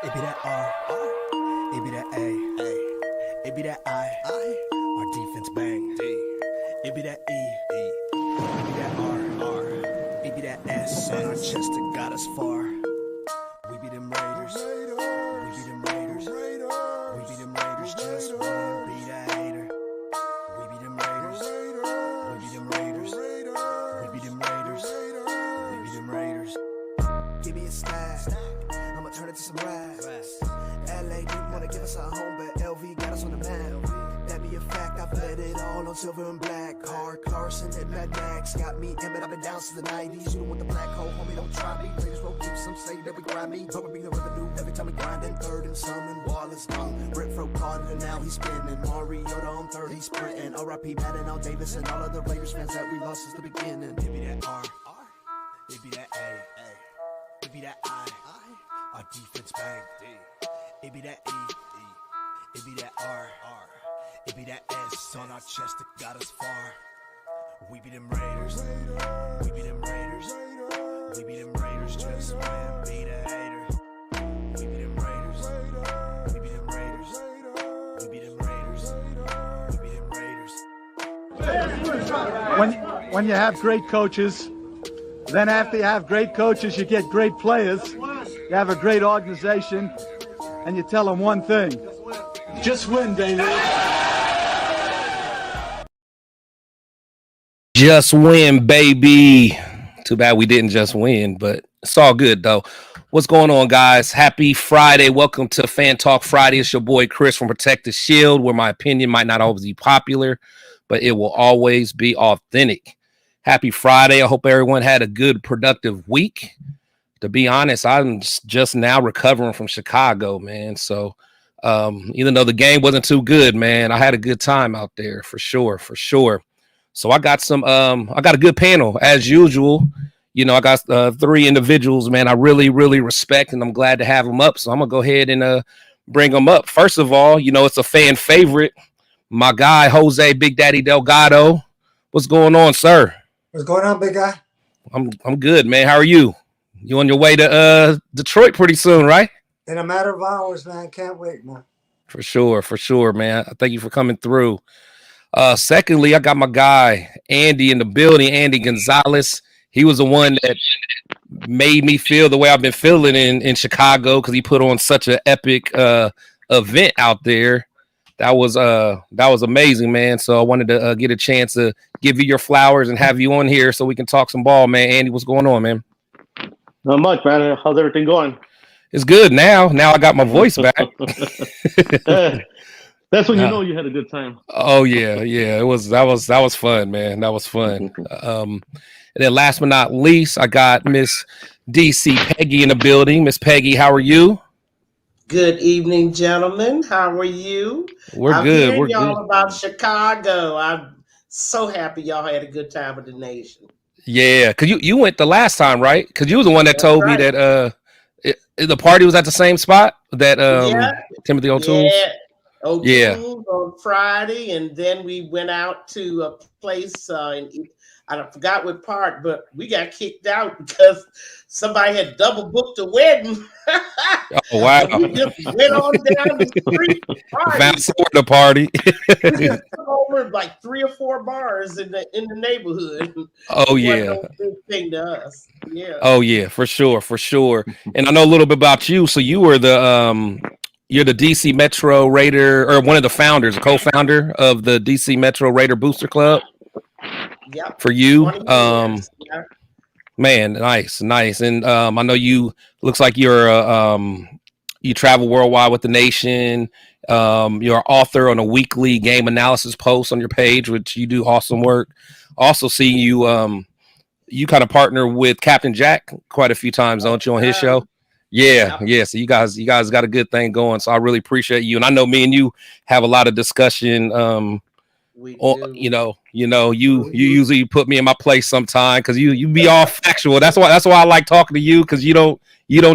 It be that R, it be that A, it be that I, our defense bang. It be that E, it be that R, it be that S on our chest that got us far. We be them Raiders, we be them Raiders, we be them Raiders, just one be that hater. We be them Raiders, we be them Raiders, we be them Raiders, we be them Raiders. Give me a stack, I'ma turn it to some racks. LA didn't wanna give us a home, but LV got us on the map. That be a fact, I've let it all on silver and black. Hard Clarkson and Mad Max got me Emmett, I've been down since the 90s. You don't want the black hole, homie, don't try me. Raiders roll deep, some say that we grind me. But we bring the revenue every time we grind in third and summon. Wallace on Brentford caught and now he's spinning. Mariota on third, he's sprinting. R.I.P. Madden, Al Davis, and all of the Raiders fans that we lost since the beginning. It be that R, it be that A, it be that I, our defense bang. It be that E, it be that R, it be that S on our chest that got us far. We be them Raiders, we be them Raiders, we be them Raiders, just win, be the hater. We be them Raiders, we be them Raiders, we be them Raiders, we be them Raiders. When you have great coaches, then after you have great coaches, you get great players. You have a great organization, and you tell them one thing: just win, David. Just win, baby. Too bad we didn't just win, but it's all good, though. What's going on, guys? Happy Friday. Welcome to Fan Talk Friday. It's your boy Chris from Protect the Shield, where my opinion might not always be popular, but it will always be authentic. Happy Friday. I hope everyone had a good, productive week. To be honest, I'm just now recovering from Chicago, man. So even though the game wasn't too good, man, I had a good time out there for sure, for sure. So I got a good panel as usual. You know, I got three individuals, man, I really, really respect, and I'm glad to have them up. So I'm going to go ahead and bring them up. First of all, you know, it's a fan favorite. My guy, Jose Big Daddy Delgado. What's going on, sir? What's going on, big guy? I'm good, man. How are you? You on your way to Detroit pretty soon, right? In a matter of hours, man. Can't wait, man. For sure, man. Thank you for coming through. Secondly, I got my guy, Andy, in the building, Andy Gonzalez. He was the one that made me feel the way I've been feeling in Chicago because he put on such an epic event out there. That was amazing, man. So I wanted to get a chance to give you your flowers and have you on here so we can talk some ball, man. Andy, what's going on, man? Not much, man. How's everything going? It's good now. Now I got my voice back. That's when you know you had a good time. Oh yeah. That was fun, man. That was fun. And then last but not least, I got Miss DC Peggy in the building. Miss Peggy, how are you? Good evening, gentlemen. How are you? We're good. We're y'all good about Chicago. I'm so happy y'all had a good time with the nation. Yeah, because you went the last time, right? Because you was the one that told me that the party was at the same spot that Timothy O'Toole. Yeah, O'Toole on Friday, and then we went out to a place I forgot what part, but we got kicked out because somebody had double booked a wedding. Oh wow! We just went on down the street. Found the party. We just took over like 3 or 4 bars in the neighborhood. Oh yeah, no big thing to us. Yeah. Oh yeah, for sure. And I know a little bit about you. So you were you're the DC Metro Raider, or one of the founders, a co-founder of the DC Metro Raider Booster Club. Yep. For you, yeah. Man, nice. And I know you. Looks like you're you travel worldwide with the nation. You're an author on a weekly game analysis post on your page, which you do awesome work. Also, see you you kind of partner with Captain Jack quite a few times, don't you, on his show? Yeah. So you guys got a good thing going. So I really appreciate you, and I know me and you have a lot of discussion. You usually put me in my place sometime because you be all factual. That's why I like talking to you, because you don't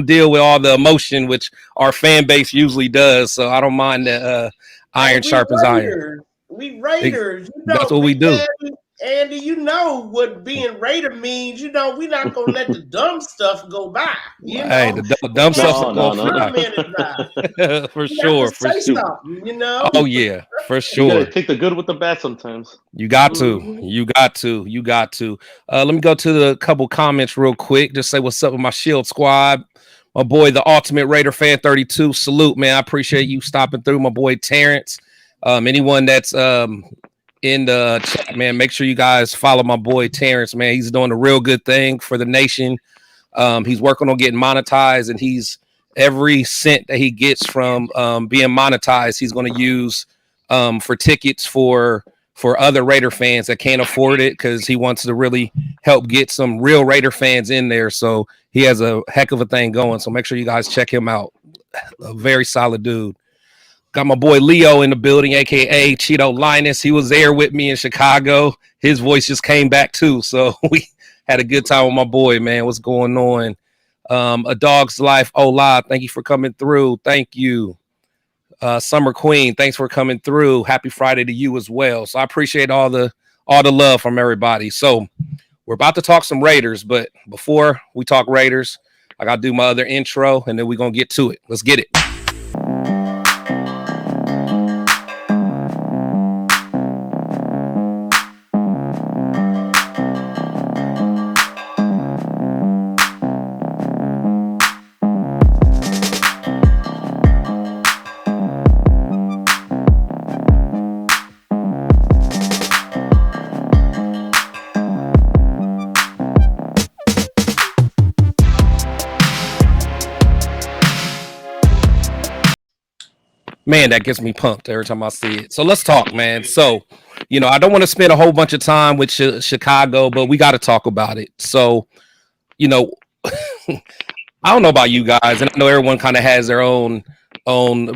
deal with all the emotion, which our fan base usually does. So I don't mind that iron sharpens iron. We Raiders. That's what we do. Andy, you know what being Raider means. You know, we're not gonna let the dumb stuff go by. You Hey, know, the dumb stuff's No, gonna no, no. fly. For you have sure, to for say sure. something. You know. Oh yeah, for You gotta sure. take the good with the bad sometimes. You got to. Mhm. You got to. You got to. Let me go to the couple comments real quick. Just say what's up with my Shield squad. My boy, the Ultimate Raider Fan 32. Salute, man. I appreciate you stopping through. My boy Terrence. Anyone that's in the chat, man, make sure you guys follow my boy Terrence, man. He's doing a real good thing for the nation. He's working on getting monetized, and he's every cent that he gets from being monetized, he's going to use for tickets for other Raider fans that can't afford it, because he wants to really help get some real Raider fans in there. So he has a heck of a thing going. So make sure you guys check him out. A very solid dude. Got my boy Leo in the building, aka Cheeto Linus. He was there with me in Chicago. His voice just came back too. So we had a good time with my boy, man. What's going on? A Dog's Life. Hola. Thank you for coming through. Thank you. Summer Queen, thanks for coming through. Happy Friday to you as well. So I appreciate all the love from everybody. So we're about to talk some Raiders, but before we talk Raiders, I gotta do my other intro, and then we're gonna get to it. Let's get it. Man, that gets me pumped every time I see it. So let's talk, man. So, I don't want to spend a whole bunch of time with Chicago, but we got to talk about it. So, I don't know about you guys, and I know everyone kind of has their own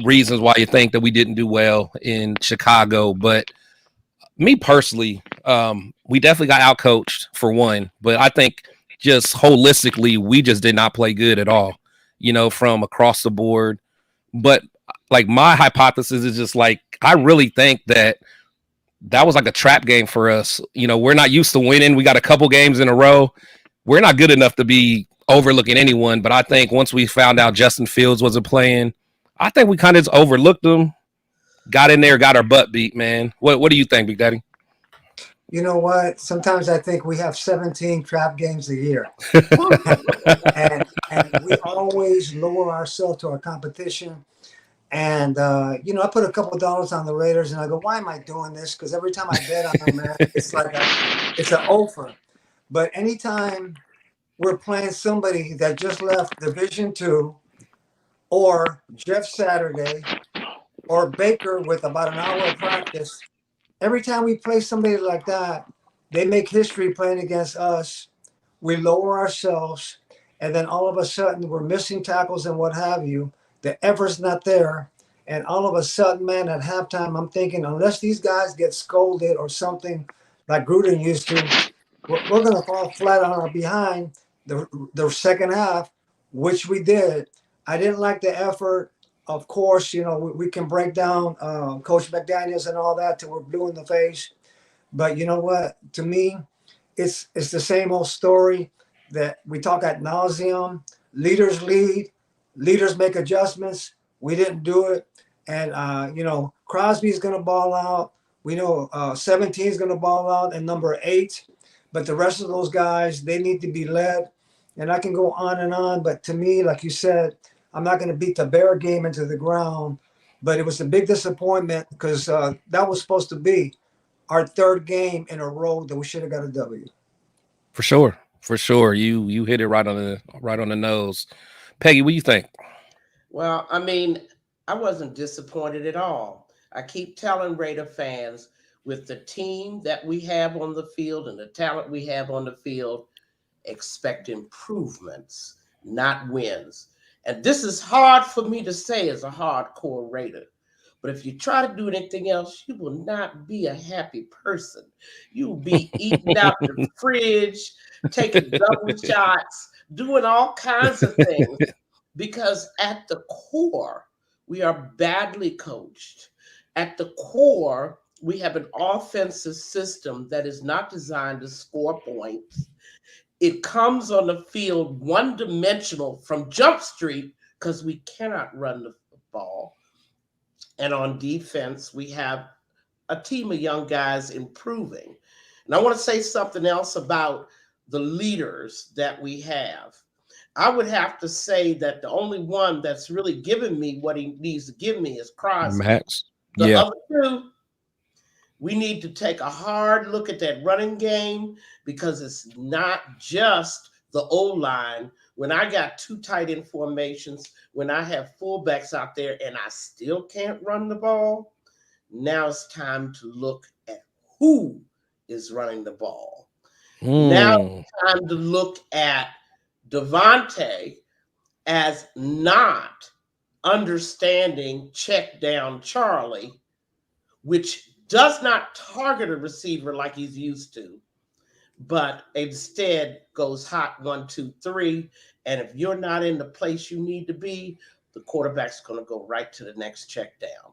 reasons why you think that we didn't do well in Chicago. But me personally, we definitely got outcoached for one. But I think just holistically, we just did not play good at all, from across the board. But like my hypothesis is just like, I really think that was like a trap game for us. We're not used to winning. We got a couple games in a row. We're not good enough to be overlooking anyone. But I think once we found out Justin Fields wasn't playing, I think we kind of just overlooked them, got in there, got our butt beat, man. What do you think, Big Daddy? You know what? Sometimes I think we have 17 trap games a year. and we always lower ourselves to our competition. And, I put a couple of dollars on the Raiders, and I go, why am I doing this? Because every time I bet on them, man, it's like it's an offer. But anytime we're playing somebody that just left Division II, or Jeff Saturday, or Baker with about an hour of practice, every time we play somebody like that, they make history playing against us. We lower ourselves, and then all of a sudden we're missing tackles and what have you. The effort's not there. And all of a sudden, man, at halftime, I'm thinking, unless these guys get scolded or something like Gruden used to, we're going to fall flat on our behind the second half, which we did. I didn't like the effort. Of course, we can break down Coach McDaniels and all that till we're blue in the face. But you know what? To me, it's the same old story that we talk ad nauseum. Leaders lead. Leaders make adjustments. We didn't do it. And, Crosby's going to ball out. We know 17 is going to ball out and number 8. But the rest of those guys, they need to be led. And I can go on and on. But to me, like you said, I'm not going to beat the Bear game into the ground. But it was a big disappointment because that was supposed to be our third game in a row that we should have got a W. For sure. For sure. You hit it right on the nose. Peggy, what do you think? Well, I mean, I wasn't disappointed at all. I keep telling Raider fans, with the team that we have on the field and the talent we have on the field, expect improvements, not wins. And this is hard for me to say as a hardcore Raider. But if you try to do anything else, you will not be a happy person. You will be eating out the fridge, taking double shots, doing all kinds of things. Because at the core, we are badly coached. At the core, we have an offensive system that is not designed to score points. It comes on the field one-dimensional from Jump Street because we cannot run the ball. And on defense, we have a team of young guys improving. And I want to say something else about the leaders that we have. I would have to say that the only one that's really given me what he needs to give me is Crosby. Max. The Yeah. other two, we need to take a hard look at that running game because it's not just the O-line. When I got two tight end formations, when I have fullbacks out there and I still can't run the ball, now it's time to look at who is running the ball. Now it's time to look at Devontae as not understanding check down Charlie, which does not target a receiver like he's used to, but instead goes hot 1, 2, 3. And if you're not in the place you need to be, the quarterback's going to go right to the next check down.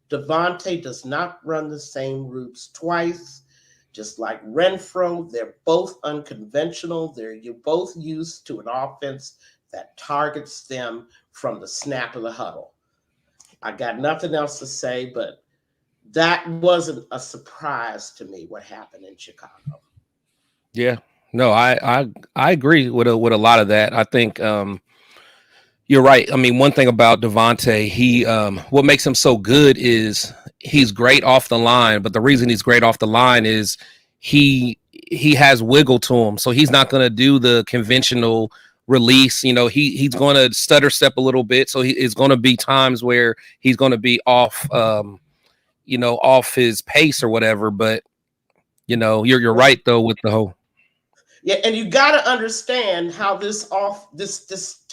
Devontae does not run the same routes twice. Just like Renfro, they're both unconventional. You're both used to an offense that targets them from the snap of the huddle. I got nothing else to say, but that wasn't a surprise to me what happened in Chicago. Yeah, no, I agree with a lot of that. I think you're right. I mean, one thing about Devontae, he what makes him so good is he's great off the line. But the reason he's great off the line is he has wiggle to him, so he's not going to do the conventional release. You know, he's going to stutter step a little bit. So it's going to be times where he's going to be off. Off his pace or whatever, but you're right though with the whole. Yeah, and you got to understand how this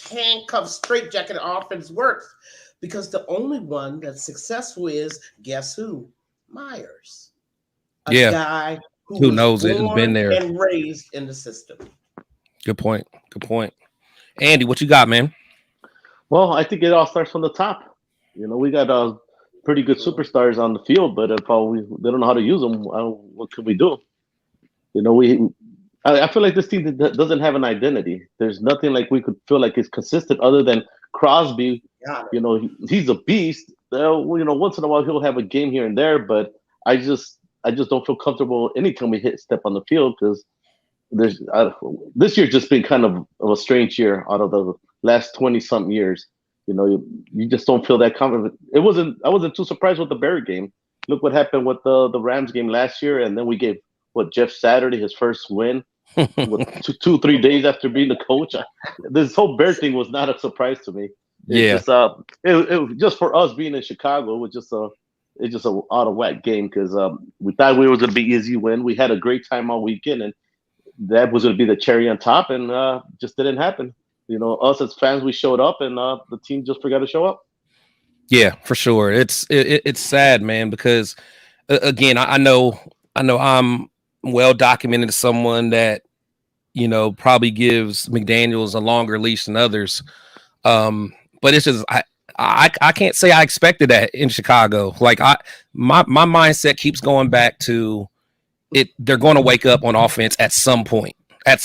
handcuff straitjacket offense works, because the only one that's successful is, guess who? Myers, a guy who knows it, who's been there and raised in the system. Good point. Andy, what you got, man? Well, I think it all starts from the top. We got pretty good superstars on the field, but if they don't know how to use them, what can we do? I feel like this team doesn't have an identity. There's nothing like we could feel like is consistent other than Crosby. He's a beast. Once in a while he'll have a game here and there, but I just don't feel comfortable anytime we step on the field, because this year's just been kind of a strange year out of the last 20-something years. You just don't feel that confident. I wasn't too surprised with the Bear game. Look what happened with the Rams game last year, and then we gave Jeff Saturday his first win 2-3 days after being the coach. This whole Bear thing was not a surprise to me. It just for us being in Chicago, it was just a out of whack game, because we thought we were going to be easy win. We had a great time all weekend, and that was going to be the cherry on top, and just didn't happen. Us as fans, we showed up, and the team just forgot to show up. Yeah, for sure. It's sad, man, because again, I know I'm well documented as someone that probably gives McDaniels a longer leash than others. But it's just I can't say I expected that in Chicago. Like my mindset keeps going back to it. They're going to wake up on offense at some point. And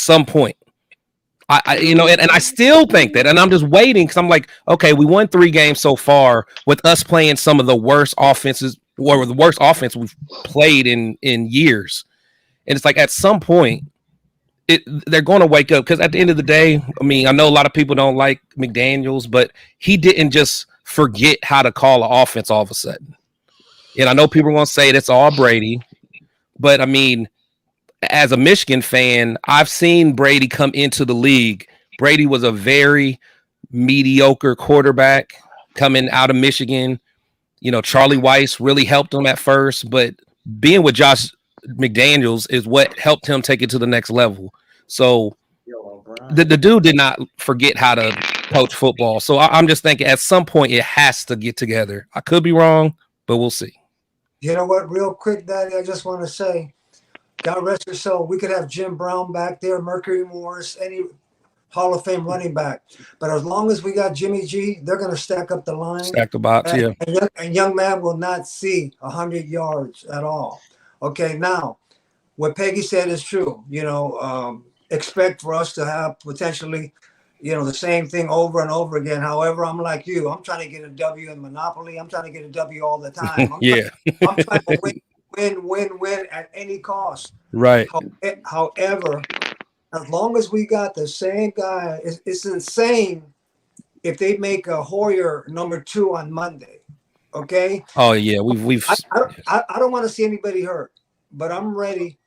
I still think that, and I'm just waiting because I'm like, okay, we won 3 games so far with us playing some of the worst offenses, or the worst offense we've played in years. And it's like at some point, they're going to wake up, because at the end of the day, I mean, I know a lot of people don't like McDaniels, but he didn't just forget how to call an offense all of a sudden. And I know people are going to say that's all Brady, but I mean, as a Michigan fan, I've seen Brady come into the league. Brady was a very mediocre quarterback coming out of Michigan. Charlie Weiss really helped him at first, but being with Josh McDaniels is what helped him take it to the next level. So the dude did not forget how to coach football. So I'm just thinking at some point it has to get together. I could be wrong, but we'll see. You know what? Real quick, Daddy, I just want to say, God rest your soul, we could have Jim Brown back there, Mercury Morris, any Hall of Fame running back. But as long as we got Jimmy G, they're going to stack up the line. Stack the box, yeah. And young man will not see 100 yards at all. Okay, now, what Peggy said is true. Expect for us to have potentially, the same thing over and over again. However, I'm like you. I'm trying to get a W in Monopoly. I'm trying to get a W all the time. I'm trying to win at any cost. Right. However, as long as we got the same guy, it's insane if they make a Hoyer number 2 on Monday. Okay. Oh yeah, we've. I don't want to see anybody hurt, but I'm ready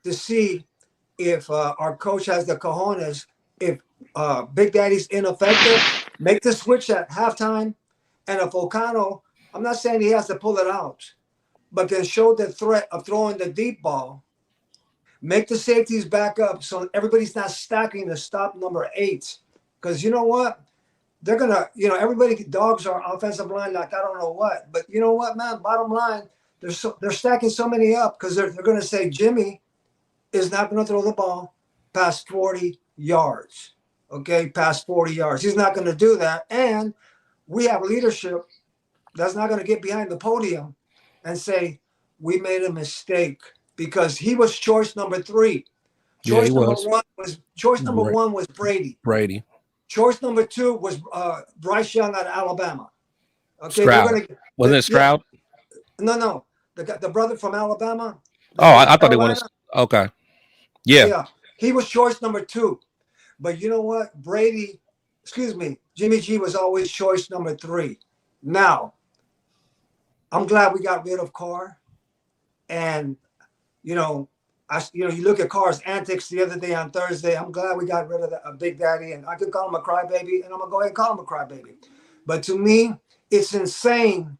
to see if our coach has the cojones. If Big Daddy's ineffective, make the switch at halftime, and if Ocano, I'm not saying he has to pull it out, but then show the threat of throwing the deep ball. Make the safeties back up so everybody's not stacking to stop number 8. Because you know what? They're going to, everybody dogs our offensive line like I don't know what. But you know what, man? Bottom line, they're stacking so many up because they're going to say Jimmy is not going to throw the ball past 40 yards. Okay, past 40 yards. He's not going to do that. And we have leadership that's not going to get behind the podium and say, we made a mistake. Because he was choice number 3. Choice number one was Brady. Choice number 2 was Bryce Young out of Alabama. Okay, Stroud. Wasn't it Stroud? No. The brother from Alabama. I thought they wanted. Okay. Yeah. He was choice number 2. But you know what? Jimmy G was always choice number 3. Now, I'm glad we got rid of Carr. And you look at Carr's antics the other day on Thursday. I'm glad we got rid of a Big Daddy, and I could call him a crybaby, and I'm gonna go ahead and call him a crybaby. But to me, it's insane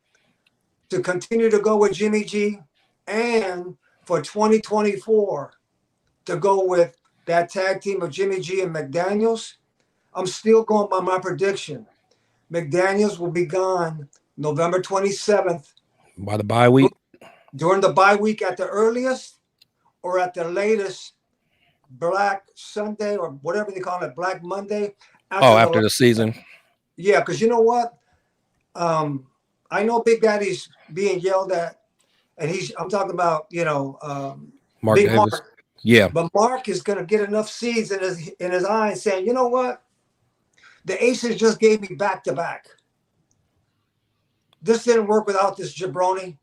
to continue to go with Jimmy G, and for 2024 to go with that tag team of Jimmy G and McDaniels. I'm still going by my prediction. McDaniels will be gone November 27th. By the bye week. During the bye week at the earliest, or at the latest, Black Sunday or whatever they call it, Black Monday. After the season. Yeah, because you know what? I know Big Daddy's being yelled at, and I'm talking about, Mark Big Davis. Mark. Yeah. But Mark is going to get enough seeds in his eyes saying, you know what? The Aces just gave me back-to-back. This didn't work without this jabroni.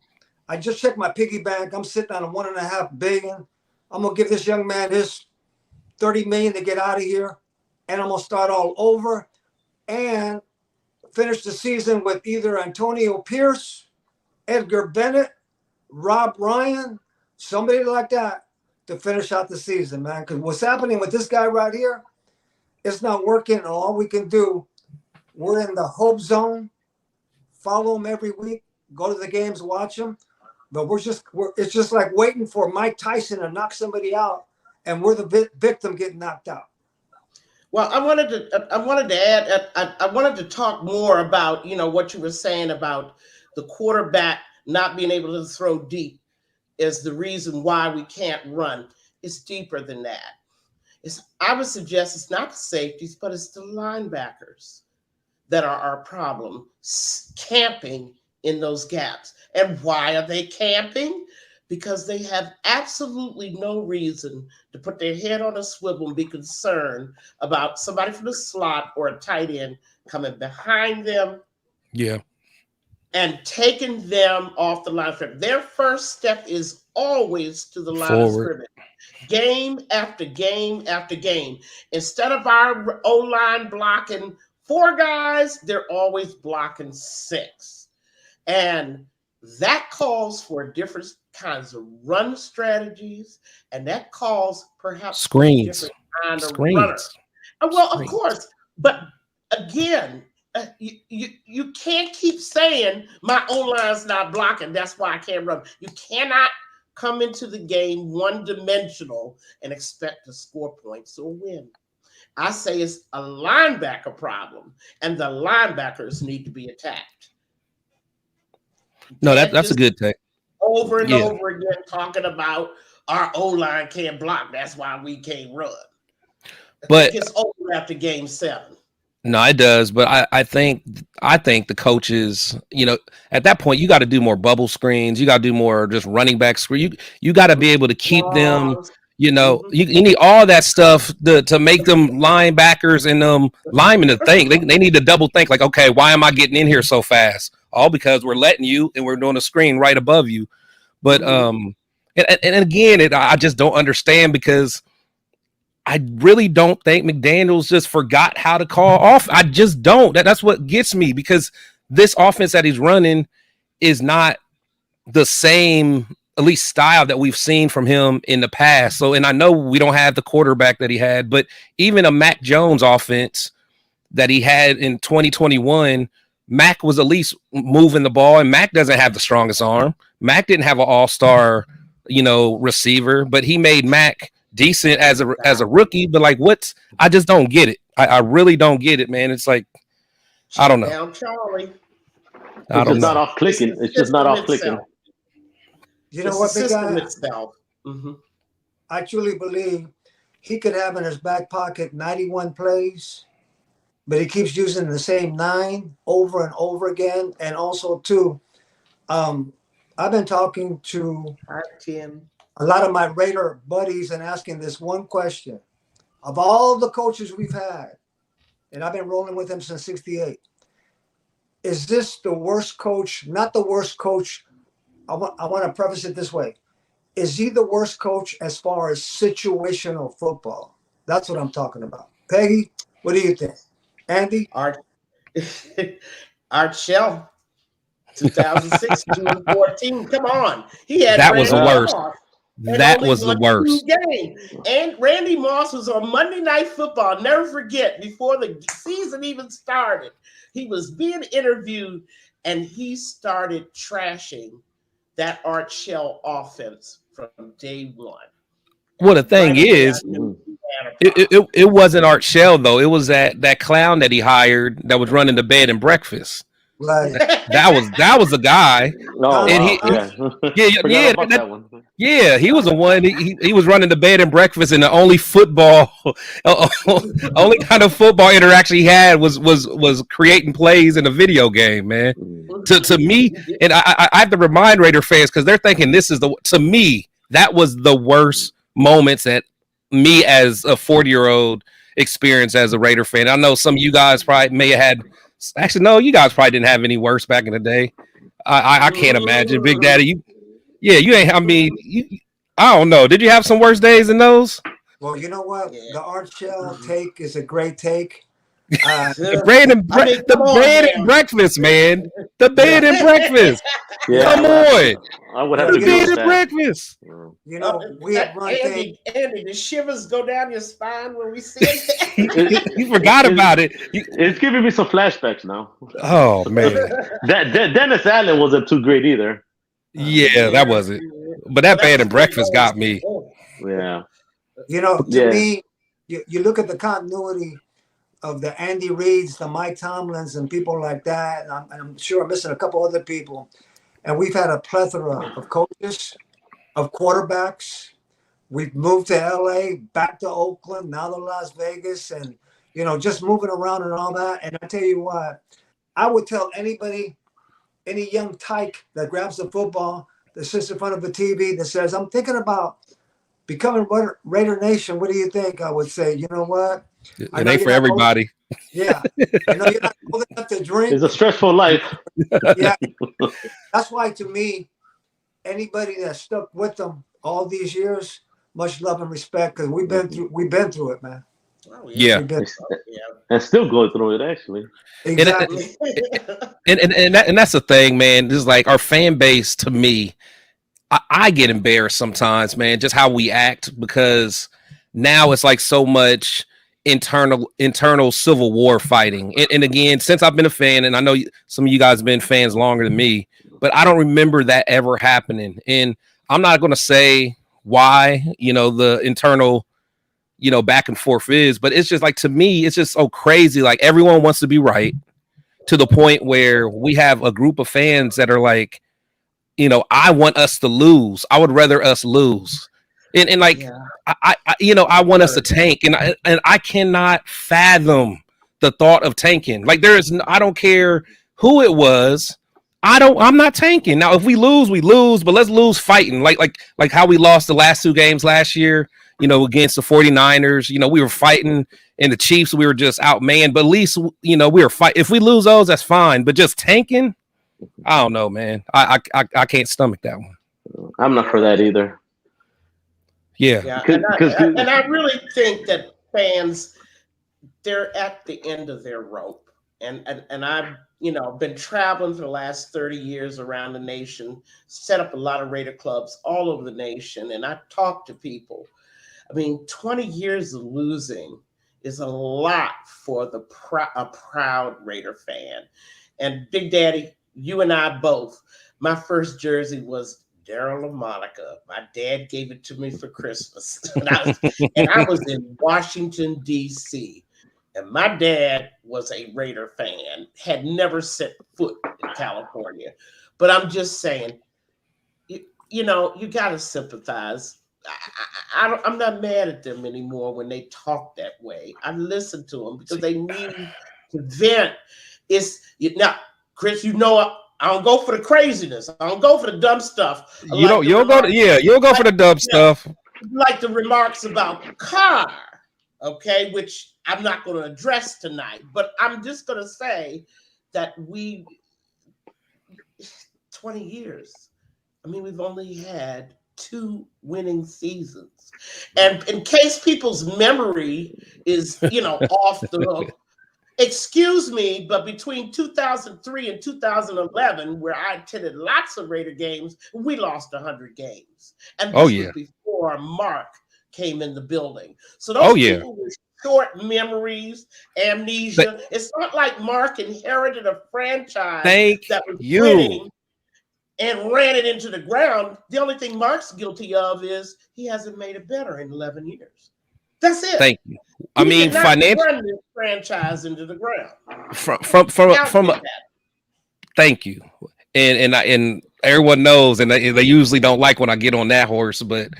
I just checked my piggy bank. I'm sitting on $1.5 billion. I'm gonna give this young man his $30 million to get out of here, and I'm gonna start all over and finish the season with either Antonio Pierce, Edgar Bennett, Rob Ryan, somebody like that to finish out the season, man. Because what's happening with this guy right here, it's not working. And all we can do, we're in the hope zone. Follow him every week. Go to the games, watch them. But it's just like waiting for Mike Tyson to knock somebody out, and we're the victim getting knocked out. Well, I wanted to add. I wanted to talk more about what you were saying about the quarterback not being able to throw deep is the reason why we can't run. It's deeper than that. I would suggest it's not the safeties, but it's the linebackers that are our problem, camping in those gaps. And why are they camping? Because they have absolutely no reason to put their head on a swivel and be concerned about somebody from the slot or a tight end coming behind them. Yeah. And taking them off the line of scrimmage. Their first step is always to the line of scrimmage. Game after game after game. Instead of our O-line blocking 4 guys, they're always blocking 6. And that calls for different kinds of run strategies, and that calls perhaps screens. Different kind of runner. Well, of course, but again, you can't keep saying my O-line's not blocking. That's why I can't run. You cannot come into the game one-dimensional and expect to score points or win. I say it's a linebacker problem, and the linebackers need to be attacked. No, that's a good take. Over and over again, talking about our O-line can't block. That's why we can't run. But it's over after Game 7. No, it does, but I think the coaches, at that point you got to do more bubble screens. You got to do more just running back screen. You got to be able to keep them. You need all that stuff to make them linebackers and linemen to think. They need to double think. Like, okay, why am I getting in here so fast? All because we're letting you, and we're doing a screen right above you. But and again, I just don't understand, because I really don't think McDaniels just forgot how to call off. I just don't. That's what gets me, because this offense that he's running is not the same, at least style, that we've seen from him in the past. So, and I know we don't have the quarterback that he had, but even a Mac Jones offense that he had in 2021, Mac was at least moving the ball, and Mac doesn't have the strongest arm. Mac didn't have an all-star, receiver, but he made Mac decent as a rookie. But like, I just don't get it. I really don't get it, man. It's like, I don't know. Down Charlie. It's just not off clicking. It's just not off clicking. You know what, big guy? Mm-hmm. I truly believe he could have in his back pocket 91 plays, but he keeps using the same 9 over and over again. And also, too, I've been talking to a lot of my Raider buddies and asking this one question. Of all the coaches we've had, and I've been rolling with him since '68, is this the worst coach? Not the worst coach. I want to preface it this way. Is he the worst coach as far as situational football? That's what I'm talking about. Peggy, what do you think? Andy? Art Shell, 2006, 2014. Come on. He had that was the worst. That was the worst. And Randy Moss was on Monday Night Football. Never forget, before the season even started, he was being interviewed, and he started trashing that Art Shell offense from day one. Well, the thing is, it wasn't Art Shell, though. It was that clown that he hired that was running the bed and breakfast. Right. That was the guy. No, and he was the one. He was running the bed and breakfast, and the only only kind of football interaction he had was creating plays in a video game, man. To me, and I have to remind Raider fans, because they're thinking to me, that was the worst moments that me as a 40-year-old experienced as a Raider fan. I know some of you guys probably may have had. Actually, no, you guys probably didn't have any worse back in the day. I can't imagine, Big Daddy. You ain't. I mean, I don't know. Did you have some worse days than those? Well, you know what? The Art Shell take is a great take. The bread and breakfast, man. The bed and breakfast. Come on. I would have to the bed and breakfast. You know, we have run things. Andy, the shivers go down your spine when we see it. You forgot about it. It's giving me some flashbacks now. Oh man, that Dennis Allen wasn't too great either. Yeah, that wasn't. But that bed and breakfast got me. Yeah. You know, to me, you look at the continuity of the Andy Reids, the Mike Tomlins, and people like that. And I'm sure I'm missing a couple other people. And we've had a plethora of coaches, of quarterbacks. We've moved to LA, back to Oakland, now to Las Vegas, and, just moving around and all that. And I tell you what, I would tell anybody, any young tyke that grabs the football, that sits in front of the TV, that says, I'm thinking about becoming Raider Nation. What do you think? I would say, you know what? It ain't for everybody. Yeah. You're not old enough to drink. It's a stressful life. Yeah. That's why, to me, anybody that stuck with them all these years, much love and respect, because we've been through it, man. Oh, yeah. And still going through it, actually. Exactly. And that's the thing, man. This is like our fan base. To me, I get embarrassed sometimes, man, just how we act, because now it's like so much internal civil war fighting. And again, since I've been a fan, and I know some of you guys have been fans longer than me, but I don't remember that ever happening. And I'm not going to say why, the internal, back and forth is, but it's just like, to me, it's just so crazy. Like, everyone wants to be right, to the point where we have a group of fans that are like, I want us to lose. I would rather us lose. And like, Yeah. I want us to tank, and I cannot fathom the thought of tanking. Like, I don't care who it was. I'm not tanking. Now, if we lose, we lose, but let's lose fighting. Like how we lost the last 2 games last year, against the 49ers. We were fighting, and the Chiefs, we were just outmanned. But at least, we were fighting. If we lose those, that's fine. But just tanking, I don't know, man. I can't stomach that one. I'm not for that either. Yeah. And I really think that fans, they're at the end of their rope. And I've, been traveling for the last 30 years around the nation, set up a lot of Raider clubs all over the nation. And I talk to people. 20 years of losing is a lot for a proud Raider fan. And Big Daddy, you and I both, my first jersey was Daryl LaMonica. My dad gave it to me for Christmas. And I was in Washington, D.C. And my dad was a Raider fan, had never set foot in California. But I'm just saying, you got to sympathize. I'm not mad at them anymore when they talk that way. I listen to them because they need to vent. Now, Chris, I don't go for the craziness. I don't go for the dumb stuff. You'll go for the dumb stuff. Like the remarks about Carr, okay, which I'm not going to address tonight, but I'm just going to say that 20 years. We've only had 2 winning seasons. And in case people's memory is, off the hook, excuse me, but between 2003 and 2011, where I attended lots of Raider games, we lost 100 games. And this was before Mark came in the building. So those people with short memories, amnesia. It's not like Mark inherited a franchise that was winning and ran it into the ground. The only thing Mark's guilty of is he hasn't made it better in 11 years. That's it. Thank you. Financially, run this franchise into the ground. Thank you. And everyone knows, and they usually don't like when I get on that horse, but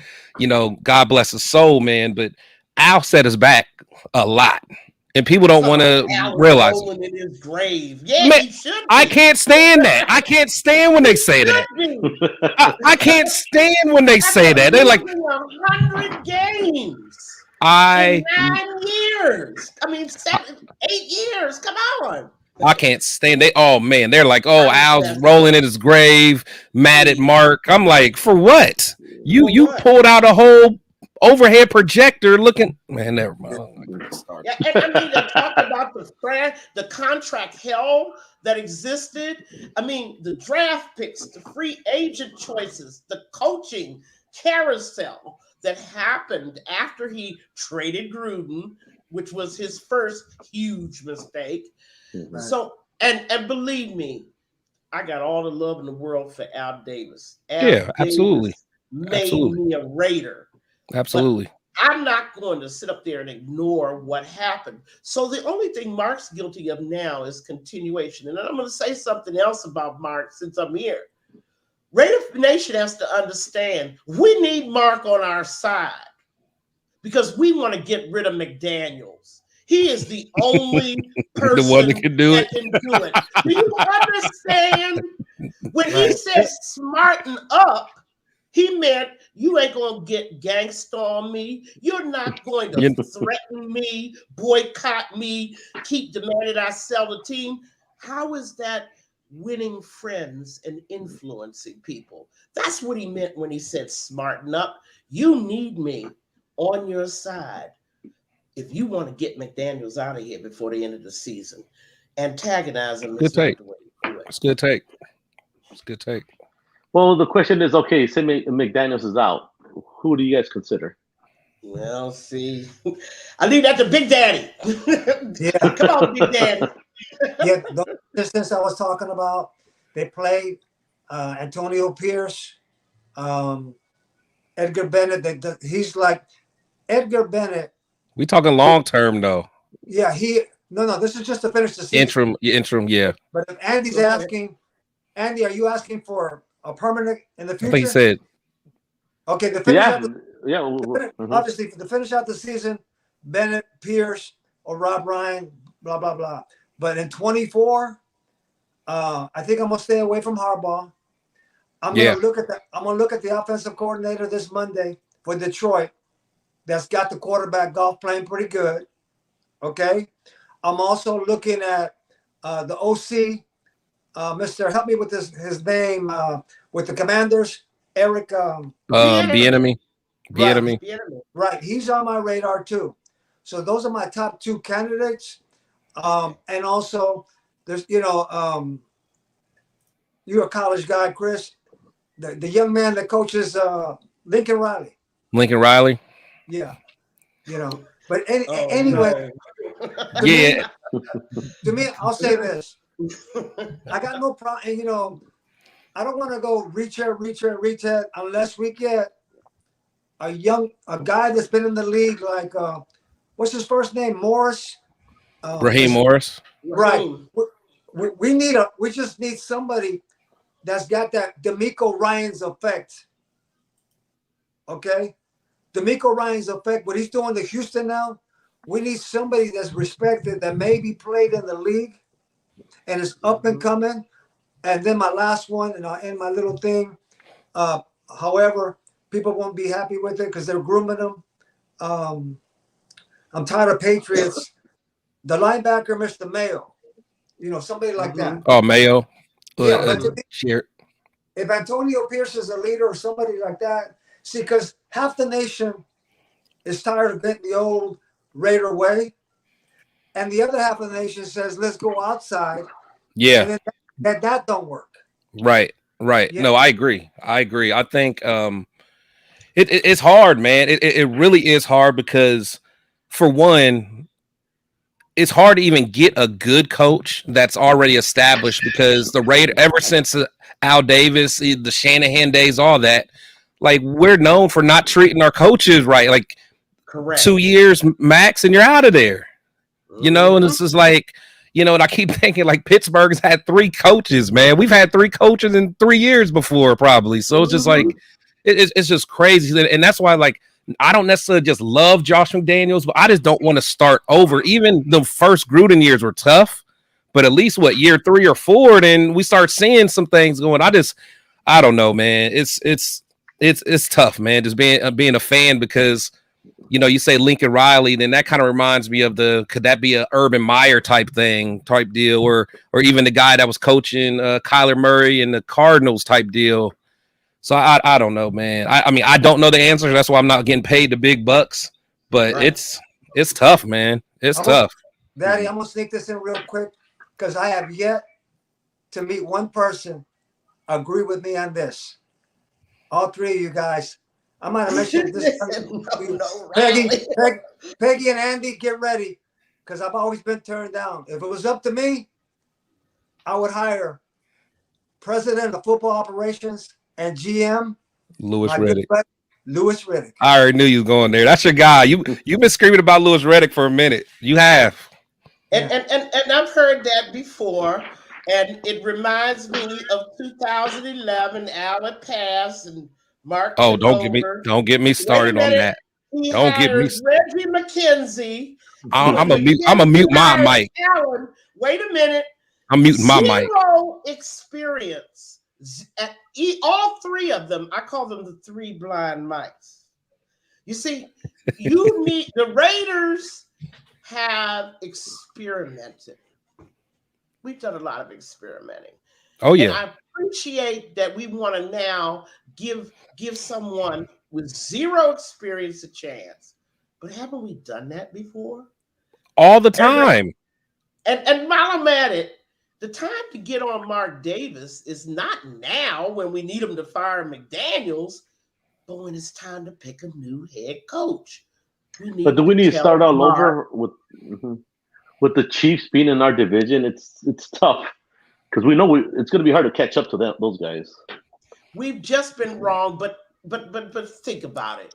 God bless his soul, man. But Al set us back a lot, and people don't want to realize it. In his grave. Yeah, man, he should be. I can't stand that. I can't stand when they say that. I can't stand when they say that. They're like 100 games. In 9 years. 7, 8 years. Come on. I can't stand it. Oh man, they're like, Al's rolling in his grave, mad at Mark. I'm like, for what? You pulled out a whole overhead projector looking. Man, never mind. Yeah, and they talked about the contract hell that existed. The draft picks, the free agent choices, the coaching carousel that happened after he traded Gruden, which was his first huge mistake. Right. So, and believe me, I got all the love in the world for Al Davis. Absolutely. Made me a Raider. Absolutely. But I'm not going to sit up there and ignore what happened. So the only thing Mark's guilty of now is continuation. And I'm going to say something else about Mark since I'm here. Raider Nation has to understand we need Mark on our side because we want to get rid of McDaniels. He is the only person the one that can do it. Do you understand? When he said smarten up, he meant you ain't going to get gangsta on me. You're not going to threaten me, boycott me, keep demanding I sell the team. How is that winning friends and influencing people? That's what he meant when he said smarten up. You need me on your side if you want to get McDaniels out of here before the end of the season. Antagonize him. Good take. It's good take. It's good take. Well, the question is, okay, say McDaniels is out. Who do you guys consider? Well, see, I leave that to Big Daddy. Yeah. Come on, Big Daddy. Yeah, the distance I was talking about, they played Antonio Pierce, Edgar Bennett. He's like Edgar Bennett. We talking long term though. Yeah, no. This is just to finish the season. Interim, yeah. But if Andy's asking, Andy, are you asking for a permanent in the future? I think he said. Okay, Yeah. Obviously, to finish out the season, Bennett, Pierce, or Rob Ryan, blah blah blah. But in 24, I think I'm gonna stay away from Harbaugh. I'm gonna look at the offensive coordinator this Monday for Detroit. That's got the quarterback golf playing pretty good. Okay. I'm also looking at the OC, Mr. Help me with his name with the Commanders, Eric. Bieniemy. Right. He's on my radar too. So those are my top two candidates. And also, there's you're a college guy, Chris. The young man that coaches Lincoln Riley. Lincoln Riley. Yeah. But anyway. Yeah. To me, I'll say this. I got no problem. I don't want to go reach out unless we get a guy that's been in the league like what's his first name? Morris. Raheem Morris. Right. We just need somebody that's got that D'Amico Ryans effect. Okay? D'Amico Ryans effect, what he's doing to Houston now, we need somebody that's respected that maybe played in the league and is up and coming. And then my last one, and I'll end my little thing. However, people won't be happy with it because they're grooming them. I'm tired of Patriots. The linebacker, Mr. Mayo. Somebody like that. Oh, Mayo. Yeah, if Antonio Pierce is a leader or somebody like that, see, because half the nation is tired of getting the old Raider way, and the other half of the nation says, let's go outside. Yeah. And that don't work. Right. Yeah. No, I agree. I think it's hard, man. It really is hard because, for one, it's hard to even get a good coach that's already established because the Raider, ever since Al Davis, the Shanahan days, all that, like, we're known for not treating our coaches right. Like, correct. 2 years max and you're out of there, and it's just like, and I keep thinking like Pittsburgh's had 3 coaches, man. We've had 3 coaches in 3 years before probably. So it's just like, it's just crazy. And that's why, like, I don't necessarily just love Josh McDaniels, but I just don't want to start over. Even the first Gruden years were tough, but at least year 3 or 4, then we start seeing some things going. I don't know, man. It's tough, man. Just being a fan because, you say Lincoln Riley, then that kind of reminds me of could that be a Urban Meyer type deal, or even the guy that was coaching Kyler Murray and the Cardinals type deal. So I don't know, man. I mean, I don't know the answer. That's why I'm not getting paid the big bucks. But right. It's tough, man. It's tough. Daddy, I'm gonna sneak this in real quick because I have yet to meet one person agree with me on this. All 3 of you guys. I might have mentioned this. Peggy and Andy, get ready because I've always been turned down. If it was up to me, I would hire president of football operations and GM Louis Riddick. I already knew you was going there. That's your guy. You've been screaming about Louis Riddick for a minute. You have. And I've heard that before, and it reminds me of 2011. Allen Pass and Mark. Oh, don't get me started on that. Don't get me. Reggie McKenzie. I'm a mute my mic. Allen, wait a minute. I'm muting my mic. Zero experience. All 3 of them, I call them the 3 blind mice. You see, the Raiders have experimented. We've done a lot of experimenting. Oh yeah. And I appreciate that we want to now give someone with 0 experience a chance. But haven't we done that before? All the time. And while I'm at it, the time to get on Mark Davis is not now when we need him to fire McDaniels, but when it's time to pick a new head coach. But do we need to start all over with the Chiefs being in our division? It's tough because we know it's going to be hard to catch up to those guys. We've just been wrong, but think about it.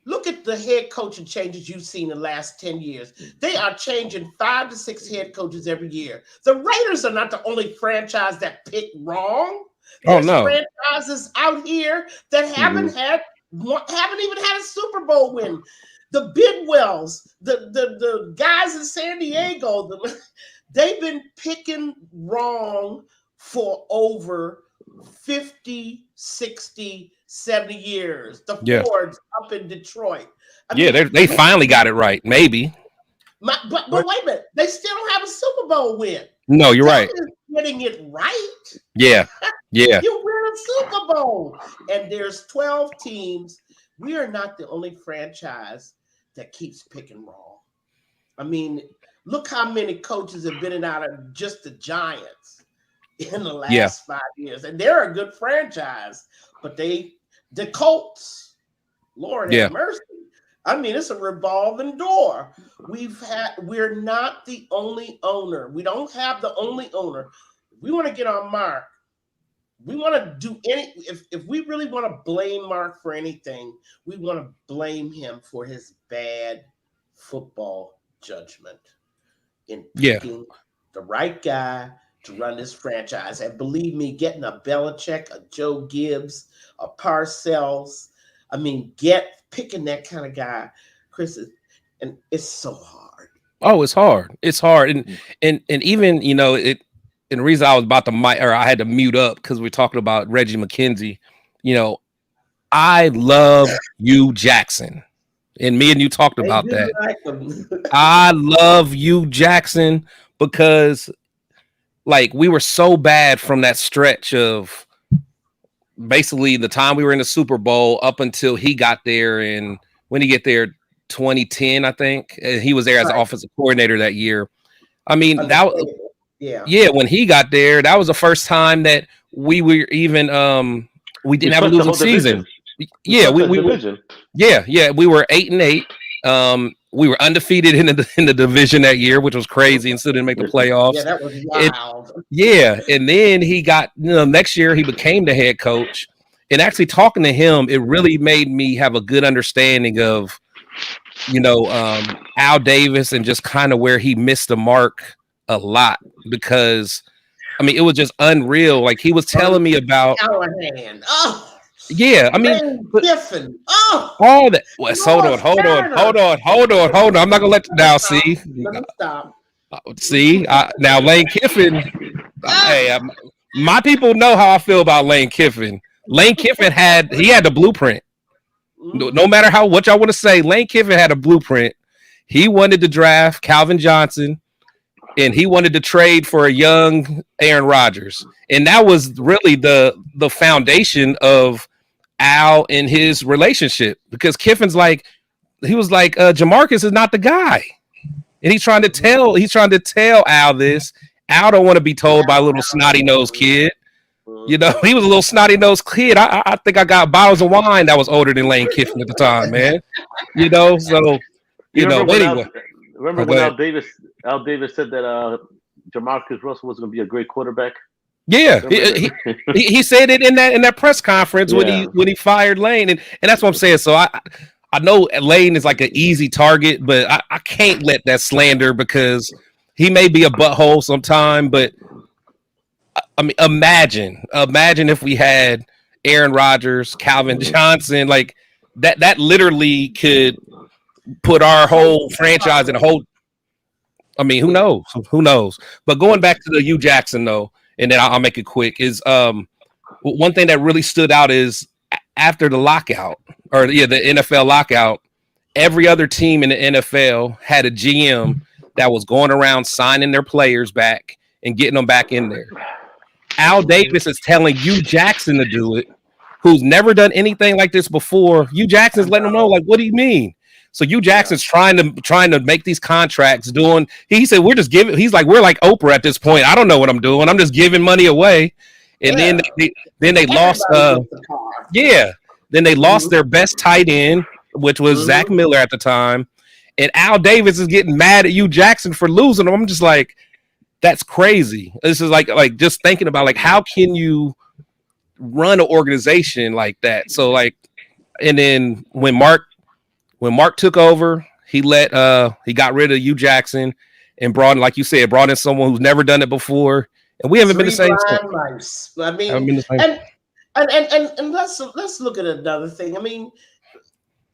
Look at the head coaching changes you've seen in the last 10 years. They are changing 5 to 6 head coaches every year. The Raiders are not the only franchise that picked wrong. There's franchises out here that haven't had haven't even had a Super Bowl win. The Bidwells, the guys in San Diego, they've been picking wrong for over 50, 60, 70 years. The Fords up in Detroit. I mean, they finally got it right, maybe. But wait a minute. They still don't have a Super Bowl win. No, you're right. Getting it right. Yeah. Yeah. You win a Super Bowl. And there's 12 teams. We are not the only franchise that keeps picking wrong. I mean, look how many coaches have been in out of just the Giants in the last 5 years. And they're a good franchise. But the Colts, Lord have mercy. I mean, it's a revolving door. We're not the only owner. We don't have the only owner. We want to get on Mark. We want to do if we really want to blame Mark for anything, we want to blame him for his bad football judgment in picking the right guy to run this franchise. And believe me, getting a Belichick, a Joe Gibbs, a Parcells, I mean, picking that kind of guy, Chris, and it's so hard. Oh, it's hard. It's hard. And even, you know, and the reason I was about to I had to mute up because we're talking about Reggie McKenzie. You know, I love Hugh Jackson. And me and you talked about that. Like I love Hugh Jackson because, like, we were so bad from that stretch of basically the time we were in the Super Bowl up until he got there. And when he get there, 2010, I think, and he was there as offensive coordinator that year. I mean, when he got there, that was the first time that we were even we didn't have a losing season. We were 8-8. We were undefeated in the division that year, which was crazy, and still didn't make the playoffs. Yeah, that was wild. And then he got, next year he became the head coach. And actually talking to him, it really made me have a good understanding of, Al Davis and just kind of where he missed the mark a lot, because I mean, it was just unreal. Like, he was telling me about Callahan. Yeah, I mean, Kiffin. All that. Well, hold on. I'm not gonna let you down. See, let me stop. See, now Lane Kiffin. Hey, my people know how I feel about Lane Kiffin. Lane Kiffin had the blueprint. No matter what y'all want to say, Lane Kiffin had a blueprint. He wanted to draft Calvin Johnson, and he wanted to trade for a young Aaron Rodgers, and that was really the foundation of Al and his relationship, because Kiffin's like, he was like, Jamarcus is not the guy, and he's trying to tell Al this. Al don't want to be told by a little snotty nosed kid. He was a little snotty nosed kid. I think I got bottles of wine that was older than Lane Kiffin at the time, man. So anyway. Remember when Al Davis said that Jamarcus Russell was going to be a great quarterback? Yeah, he said it in that press conference when he fired Lane, and that's what I'm saying. So I know Lane is like an easy target, but I can't let that slander, because he may be a butthole sometime. But I mean, imagine if we had Aaron Rodgers, Calvin Johnson, like that literally could put our whole franchise in a whole. I mean, who knows? But going back to the Hugh Jackson though, and then I'll make it quick, is one thing that really stood out is after the lockout, or the NFL lockout, every other team in the NFL had a GM that was going around signing their players back and getting them back in there. Al Davis is telling Hugh Jackson to do it, who's never done anything like this before. Hugh Jackson's letting him know, like, what do you mean? So Hugh Jackson's trying to make these contracts. He said, we're just giving. He's like, we're like Oprah at this point. I don't know what I'm doing. I'm just giving money away. And then they lost. Then they lost their best tight end, which was Zach Miller at the time. And Al Davis is getting mad at Hugh Jackson for losing him. I'm just like, that's crazy. This is like just thinking about, like, how can you run an organization like that? So like, and then when Mark took over, he got rid of Hugh Jackson and brought in someone who's never done it before, and we haven't been the same. I mean, And let's look at another thing. I mean,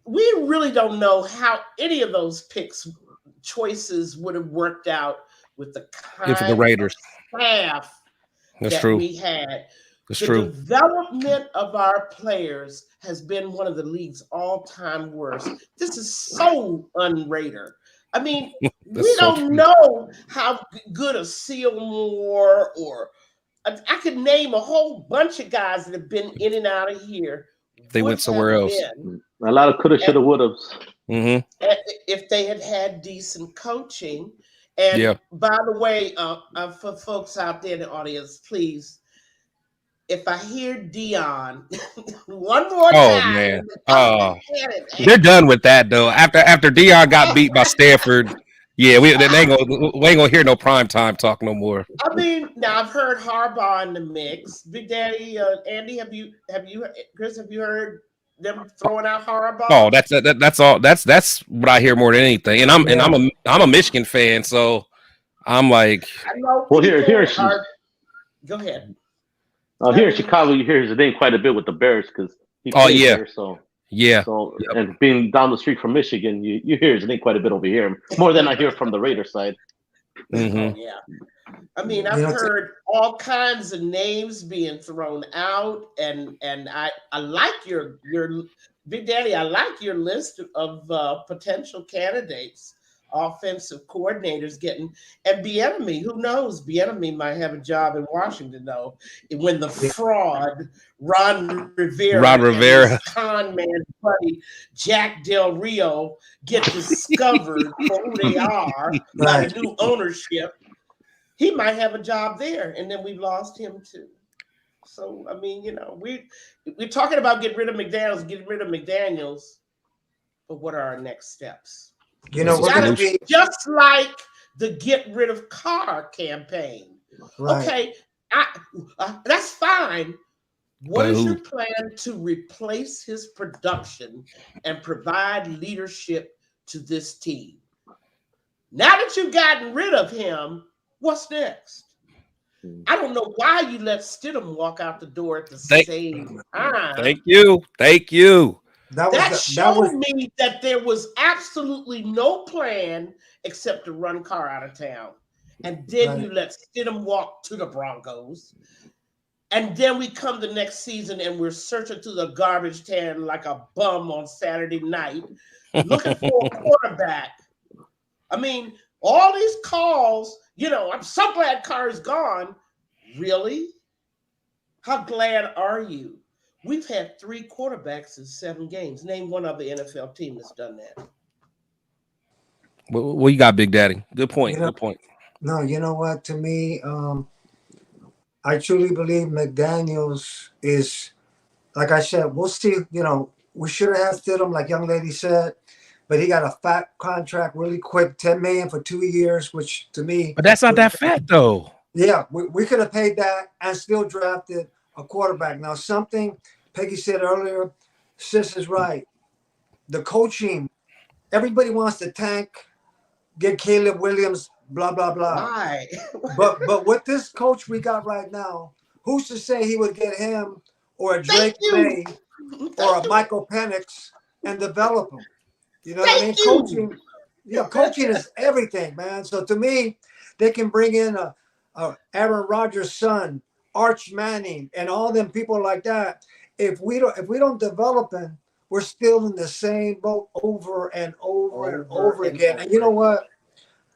we really don't know how any of those choices would have worked out with the If the kind of Raiders. staff That's that true. we had. That's The true. development of our players has been one of the league's all-time worst. This is so un-Raider. I mean, we so don't true. know how good a Shieldmore or I could name a whole bunch of guys that have been in and out of here. They went somewhere else. A lot of coulda, shoulda, wouldas. If they had had decent coaching. And Yeah. by the way, for folks out there in the audience, please, if I hear Dion one more time, man, they're done with that though. After Dion got beat by Stanford, yeah, we ain't gonna hear no primetime talk no more. I mean, now I've heard Harbaugh in the mix. Big Daddy, Andy, Chris, have you heard them throwing out Harbaugh? Oh, that's all. That's what I hear more than anything. And I'm a Michigan fan, so I'm like, I know. Well, go ahead. Here in Chicago, you hear his name quite a bit with the Bears because he plays there. So and being down the street from Michigan, you hear his name quite a bit over here, more than I hear from the Raider side. Oh, yeah. I mean, I've heard all kinds of names being thrown out, and I like your Big Daddy. I like your list of potential candidates, offensive coordinators getting, and Bieniemy. Who knows? Bieniemy might have a job in Washington though. When the fraud Ron Rivera, and his con man buddy Jack Del Rio get discovered for who they are by the new ownership, he might have a job there, and then we've lost him too. So I mean, we're talking about getting rid of McDaniels, but what are our next steps? We're going to be just like the get rid of Carr campaign. Right. Okay, that's fine. What is your plan to replace his production and provide leadership to this team? Now that you've gotten rid of him, what's next? I don't know why you let Stidham walk out the door at the same time. Thank you. That showed me that there was absolutely no plan except to run Carr out of town. And then you let Stidham walk to the Broncos. And then we come the next season and we're searching through the garbage can like a bum on Saturday night, looking for a quarterback. I mean, all these calls, I'm so glad Carr is gone. Really? How glad are you? We've had 3 quarterbacks in 7 games. Name one other NFL team that's done that. Well, you got, Big Daddy. Good point. Good point. No, you know what? To me, I truly believe McDaniels is, like I said, we'll see. We should have had Stidham, like young lady said, but he got a fat contract really quick, $10 million for 2 years, which to me. But that's not that fat though. Yeah, we could have paid that and still drafted a quarterback. Now, something Peggy said earlier, Sis is right. The coaching, everybody wants to tank, get Caleb Williams, blah, blah, blah. Why? but with this coach we got right now, who's to say he would get him or a Drake May or a Michael Penix and develop him? You know what I mean? Coaching is everything, man. So to me, they can bring in a Aaron Rodgers' son, Arch Manning, and all them people like that. If we don't develop them, we're still in the same boat over and over again. And you know what?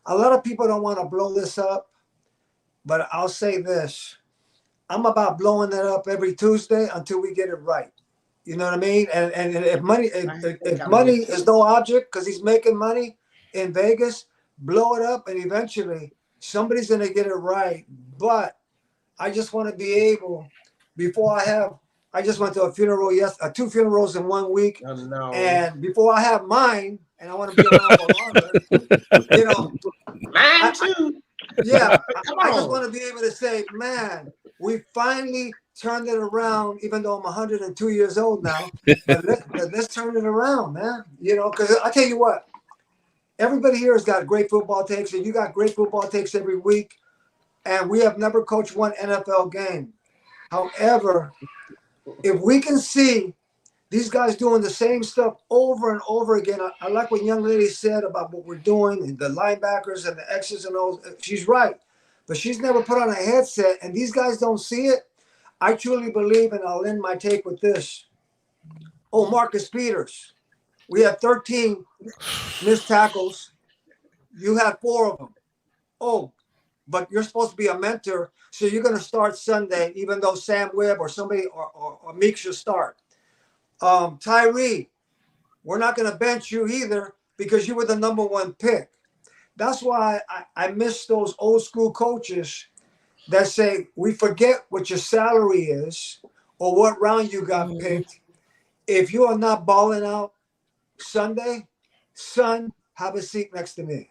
A lot of people don't want to blow this up, but I'll say this. I'm about blowing it up every Tuesday until we get it right. You know what I mean? And if money is no object because he's making money in Vegas, blow it up, and eventually somebody's going to get it right. But I just want to be able, I just went to a funeral 2 funerals in 1 week. Oh, no. And before I have mine, and I want to be around for longer, mine too. Yeah, I just want to be able to say, man, we finally turned it around, even though I'm 102 years old now. But let's turn it around, man. Because I tell you what, everybody here has got great football takes, and you got great football takes every week. And we have never coached one NFL game. However, If we can see these guys doing the same stuff over and over again, I like what young lady said about what we're doing and the linebackers and the X's and O's. She's right, but she's never put on a headset, and these guys don't see it. I truly believe, and I'll end my take with this. Oh, Marcus Peters, we have 13 missed tackles. You have 4 of them. Oh, but you're supposed to be a mentor, so you're going to start Sunday, even though Sam Webb or somebody or Meek should start. Tyree, we're not going to bench you either because you were the number 1 pick. That's why I miss those old school coaches that say, we forget what your salary is or what round you got picked. If you are not balling out Sunday, son, have a seat next to me.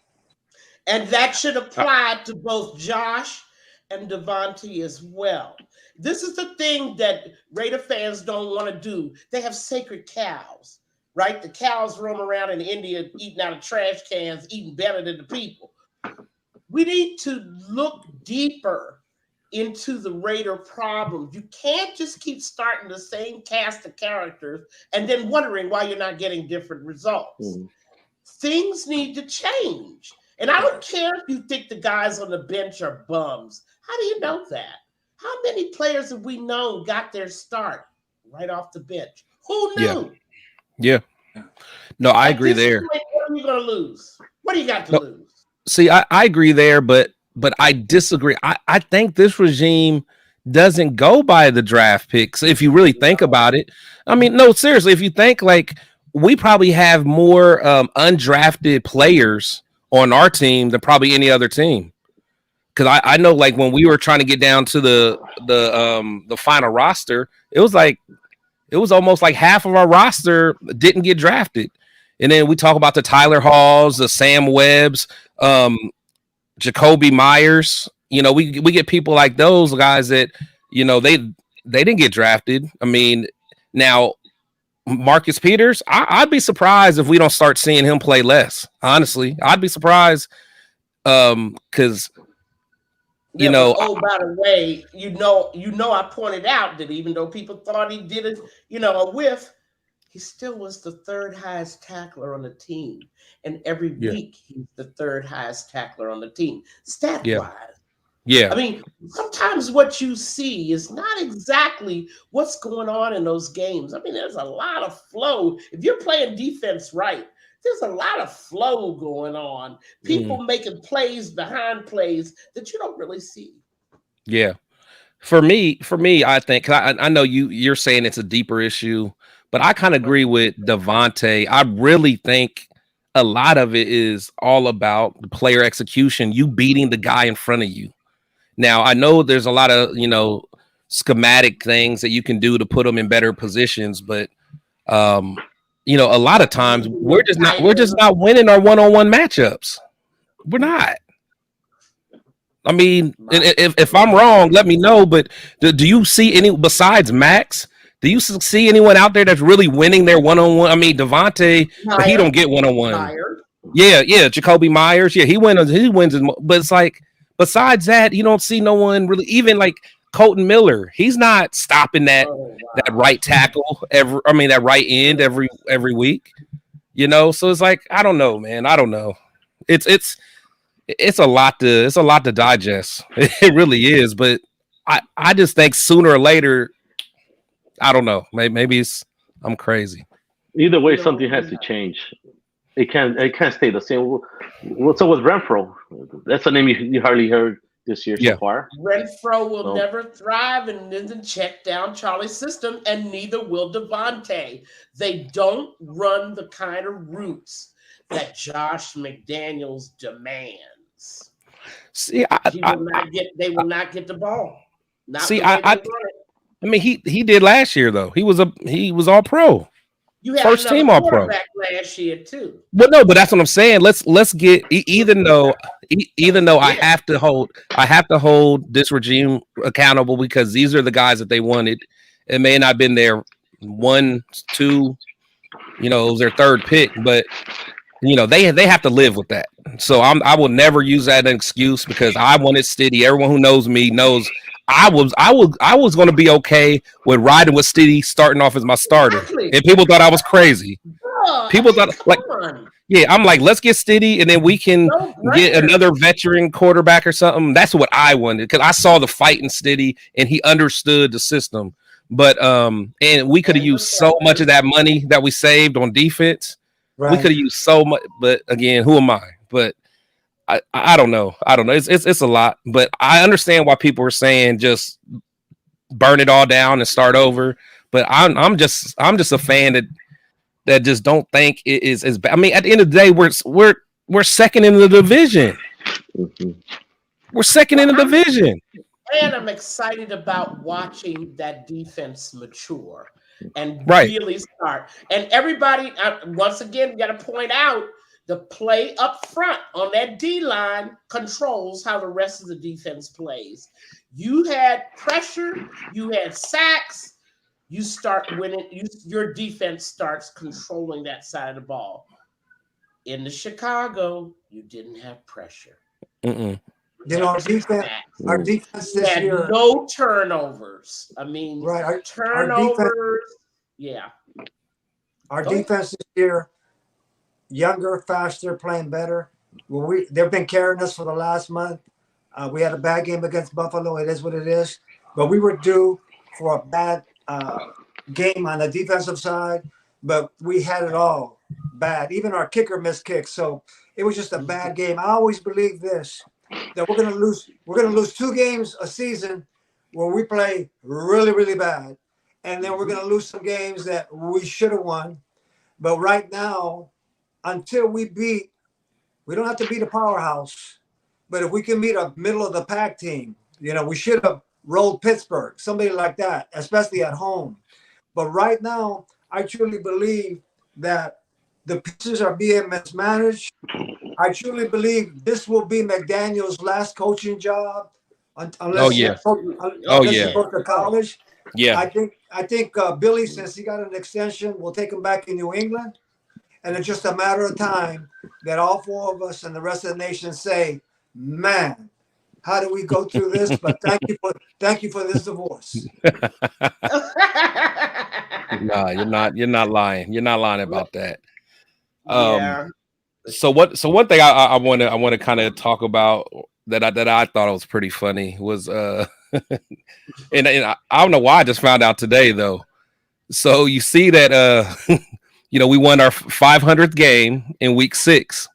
And that should apply to both Josh and Devontae as well. This is the thing that Raider fans don't want to do. They have sacred cows, right? The cows roam around in India eating out of trash cans, eating better than the people. We need to look deeper into the Raider problem. You can't just keep starting the same cast of characters and then wondering why you're not getting different results. Things need to change. And I don't care if you think the guys on the bench are bums. How do you know that? How many players have we known got their start right off the bench? Who knew? Yeah. No, I agree there. What are you going to lose? What do you got to lose? See, I agree there, but I disagree. I think this regime doesn't go by the draft picks. If you really think about it, I mean, no, seriously, if you think like we probably have more undrafted players on our team than probably any other team. Because I know, like when we were trying to get down to the final roster, it was almost like half of our roster didn't get drafted. And then we talk about the Tyler Halls, the Sam Webbs, Jacoby Myers. You know, we get people like those guys that, you know, they didn't get drafted. I mean, now Marcus Peters, I'd be surprised if we don't start seeing him play less. Honestly, I'd be surprised because. You know, oh, by the way, you know, I pointed out that even though people thought he did it, a whiff, he still was the 3rd highest tackler on the team. And every week he's the 3rd highest tackler on the team, stat-wise. Yeah. I mean, sometimes what you see is not exactly what's going on in those games. I mean, there's a lot of flow. If you're playing defense right, there's a lot of flow going on. People making plays behind plays that you don't really see. Yeah. For me, I think I know you're saying it's a deeper issue, but I kind of agree with Devontae. I really think a lot of it is all about the player execution, you beating the guy in front of you. Now, I know there's a lot of, schematic things that you can do to put them in better positions, but a lot of times we're just not winning our one-on-one matchups. We're not. I mean, if I'm wrong, let me know. But do you see any besides Max? Do you see anyone out there that's really winning their one-on-one? I mean, Devontae, but he don't get one-on-one. Yeah, Jacoby Myers. Yeah, he wins, but it's like besides that, you don't see no one really. Even like Colton Miller, he's not stopping that right tackle that right end every week. So it's like I don't know, man. I don't know. It's a lot to digest. It really is, but I just think sooner or later, I don't know. Maybe I'm crazy. Either way, something has to change. It can't stay the same. So with Renfro, that's a name you hardly heard this year so far. Renfro will never thrive and then check down Charlie's system, and neither will Devontae. They don't run the kind of routes that Josh McDaniels demands. See, they will not get the ball. I mean, he did last year though. He was all pro. You had first team all pro last year too. But no, but that's what I'm saying. Let's get even though I have to hold this regime accountable because these are the guys that they wanted. It may not have been their 1, 2, it was their 3rd pick, but they have to live with that. So I will never use that as an excuse because I wanted Stiddy. Everyone who knows me knows I was going to be okay with riding with Stiddy starting off as my starter, Exactly. and people thought I was crazy. People thought like, yeah, I'm like, let's get Stiddy, and then we can get another veteran quarterback or something. That's what I wanted because I saw the fight in Stiddy, and he understood the system. But and we could have used so much of that money that we saved on defense. Right. We could have used so much, but again, who am I? But I don't know. I don't know. It's a lot, but I understand why people are saying just burn it all down and start over. But I'm just a fan that just don't think it is as bad. I mean, at the end of the day, we're second in the division. Mm-hmm. We're second in the division. And I'm excited about watching that defense mature and really start. And everybody, once again, we got to point out the play up front on that D-line controls how the rest of the defense plays. You had pressure, you had sacks, you start winning. Your defense starts controlling that side of the ball. In the Chicago, you didn't have pressure. Mm-mm. You know, our defense this year. No turnovers. I mean, turnovers. Our defense this year, younger, faster, playing better. Well, they've been carrying us for the last month. We had a bad game against Buffalo. It is what it is. But we were due for a bad game on the defensive side. But we had it all bad. Even our kicker missed kicks. So it was just a bad game. I always believe this, that we're going to lose. We're going to lose 2 games a season where we play really, really bad. And then we're going to lose some games that we should have won. But right now, until we don't have to beat a powerhouse. But if we can beat a middle of the pack team, you know, we should have rolled Pittsburgh, somebody like that, especially at home. But right now, I truly believe that the pieces are being mismanaged. I truly believe this will be McDaniel's last coaching job unless he goes to college. Yeah, I think Billy, since he got an extension, will take him back in New England, and it's just a matter of time that all 4 of us and the rest of the nation say, "Man, how do we go through this?" But thank you for this divorce. No, you're not lying. You're not lying about that. So one thing I want to kind of talk about that I thought was pretty funny was and I don't know why I just found out today though. So you see that you know, we won our 500th game in week 6.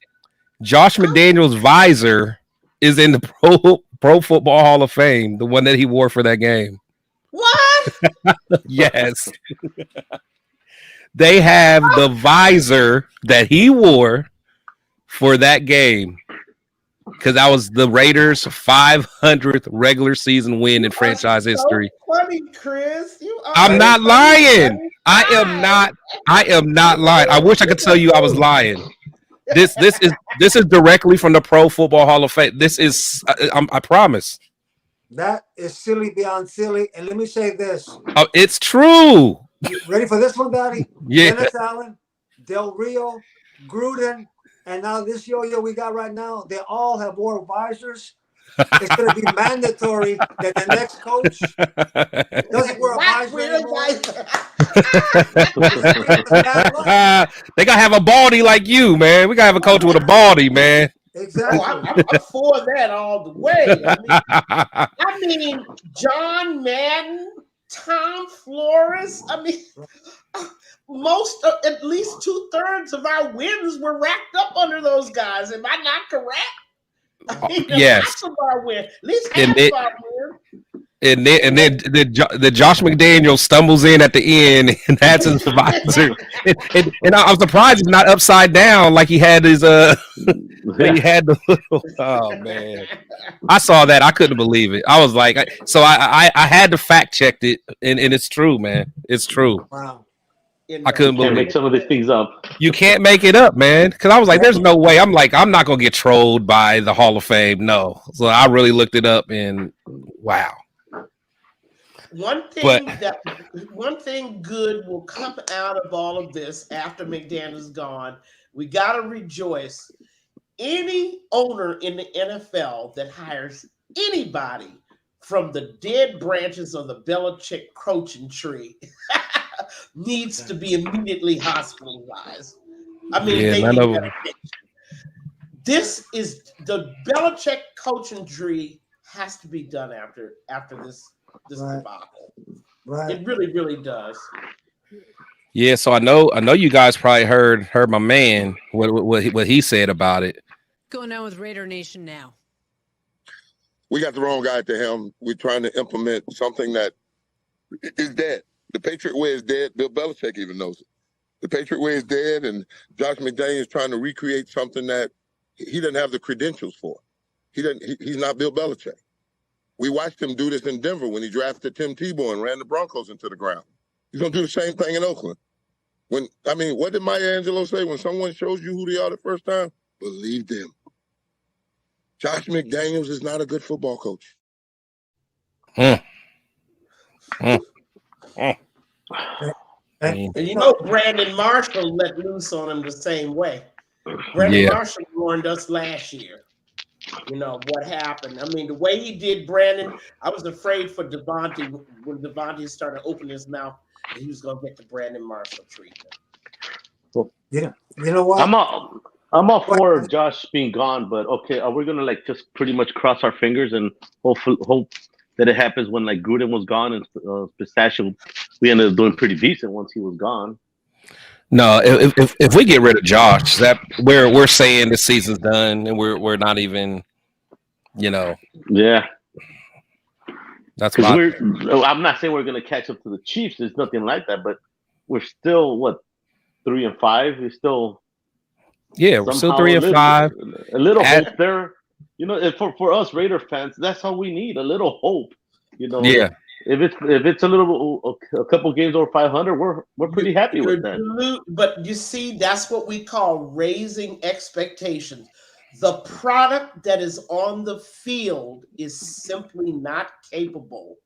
Josh McDaniels' visor is in the Pro Football Hall of Fame, the one that he wore for that game. What? Yes. They have the visor that he wore for that game because that was the Raiders' 500th regular season win in franchise history. Funny, Chris. I'm not lying. I am not lying. I wish I could tell you I was lying. This is directly from the Pro Football Hall of Fame. This is I promise. That is silly beyond silly. And let me say this. Oh, it's true. You ready for this one, Daddy? Yeah. Dennis Allen, Del Rio, Gruden, and now this yo-yo we got right now, they all have wore visors. It's going to be mandatory that the next coach doesn't wear a visor anymore. They got to have a baldy like you, man. We got to have a coach with a baldy, man. Exactly. I'm for that all the way. I mean, John Madden, Tom Flores. I mean, at least 2/3 of our wins were racked up under those guys. Am I not correct? I mean, yes. Half of our win, at least half of our win. And then the Josh McDaniel stumbles in at the end, and that's his visor. and I'm surprised he's not upside down like he had his he had the little. Oh man, I saw that. I couldn't believe it. I was like, I had to fact check it, and it's true, man. It's true. Wow. I couldn't believe make some of these things up. You can't make it up, man. Because I was like, there's no way. I'm not gonna get trolled by the Hall of Fame. No. So I really looked it up, and wow. One thing good will come out of all of this after McDaniel's gone. We gotta rejoice. Any owner in the NFL that hires anybody from the dead branches of the Belichick coaching tree needs to be immediately hospitalized. I mean, Yeah, they none need of better them. attention. This is the Belichick coaching tree has to be done after this Right. debacle. Right. It really, really does. Yeah, so I know you guys probably heard my man what he said about it. Going on with Raider Nation now. We got the wrong guy at the helm. We're trying to implement something that is dead. The Patriot way is dead. Bill Belichick even knows it. The Patriot way is dead, and Josh McDaniels is trying to recreate something that he doesn't have the credentials for. He's not Bill Belichick. We watched him do this in Denver when he drafted Tim Tebow and ran the Broncos into the ground. He's going to do the same thing in Oakland. What did Maya Angelou say? When someone shows you who they are the first time, believe them. Josh McDaniels is not a good football coach. And you know, Brandon Marshall let loose on him the same way. Brandon Marshall warned us last year. You know what happened. I mean, the way he did Brandon, I was afraid for Devontae when Devontae started opening his mouth and he was going to get the Brandon Marshall treatment. Well, Yeah, you know what? I'm all for Josh being gone, but okay, are we gonna just pretty much cross our fingers and hope that it happens when Gruden was gone and Pistachio, we ended up doing pretty decent once he was gone. No, if we get rid of Josh, that we're saying the season's done, and we're not even, Yeah, that's why. I'm not saying we're gonna catch up to the Chiefs. There's nothing like that, but we're still 3-5. We're still we're still 3-5. A little hope there, for us Raider fans, that's all we need, a little hope. Yeah. If it's a couple games over 500, we're pretty happy with that. But you see, that's what we call raising expectations. The product that is on the field is simply not capable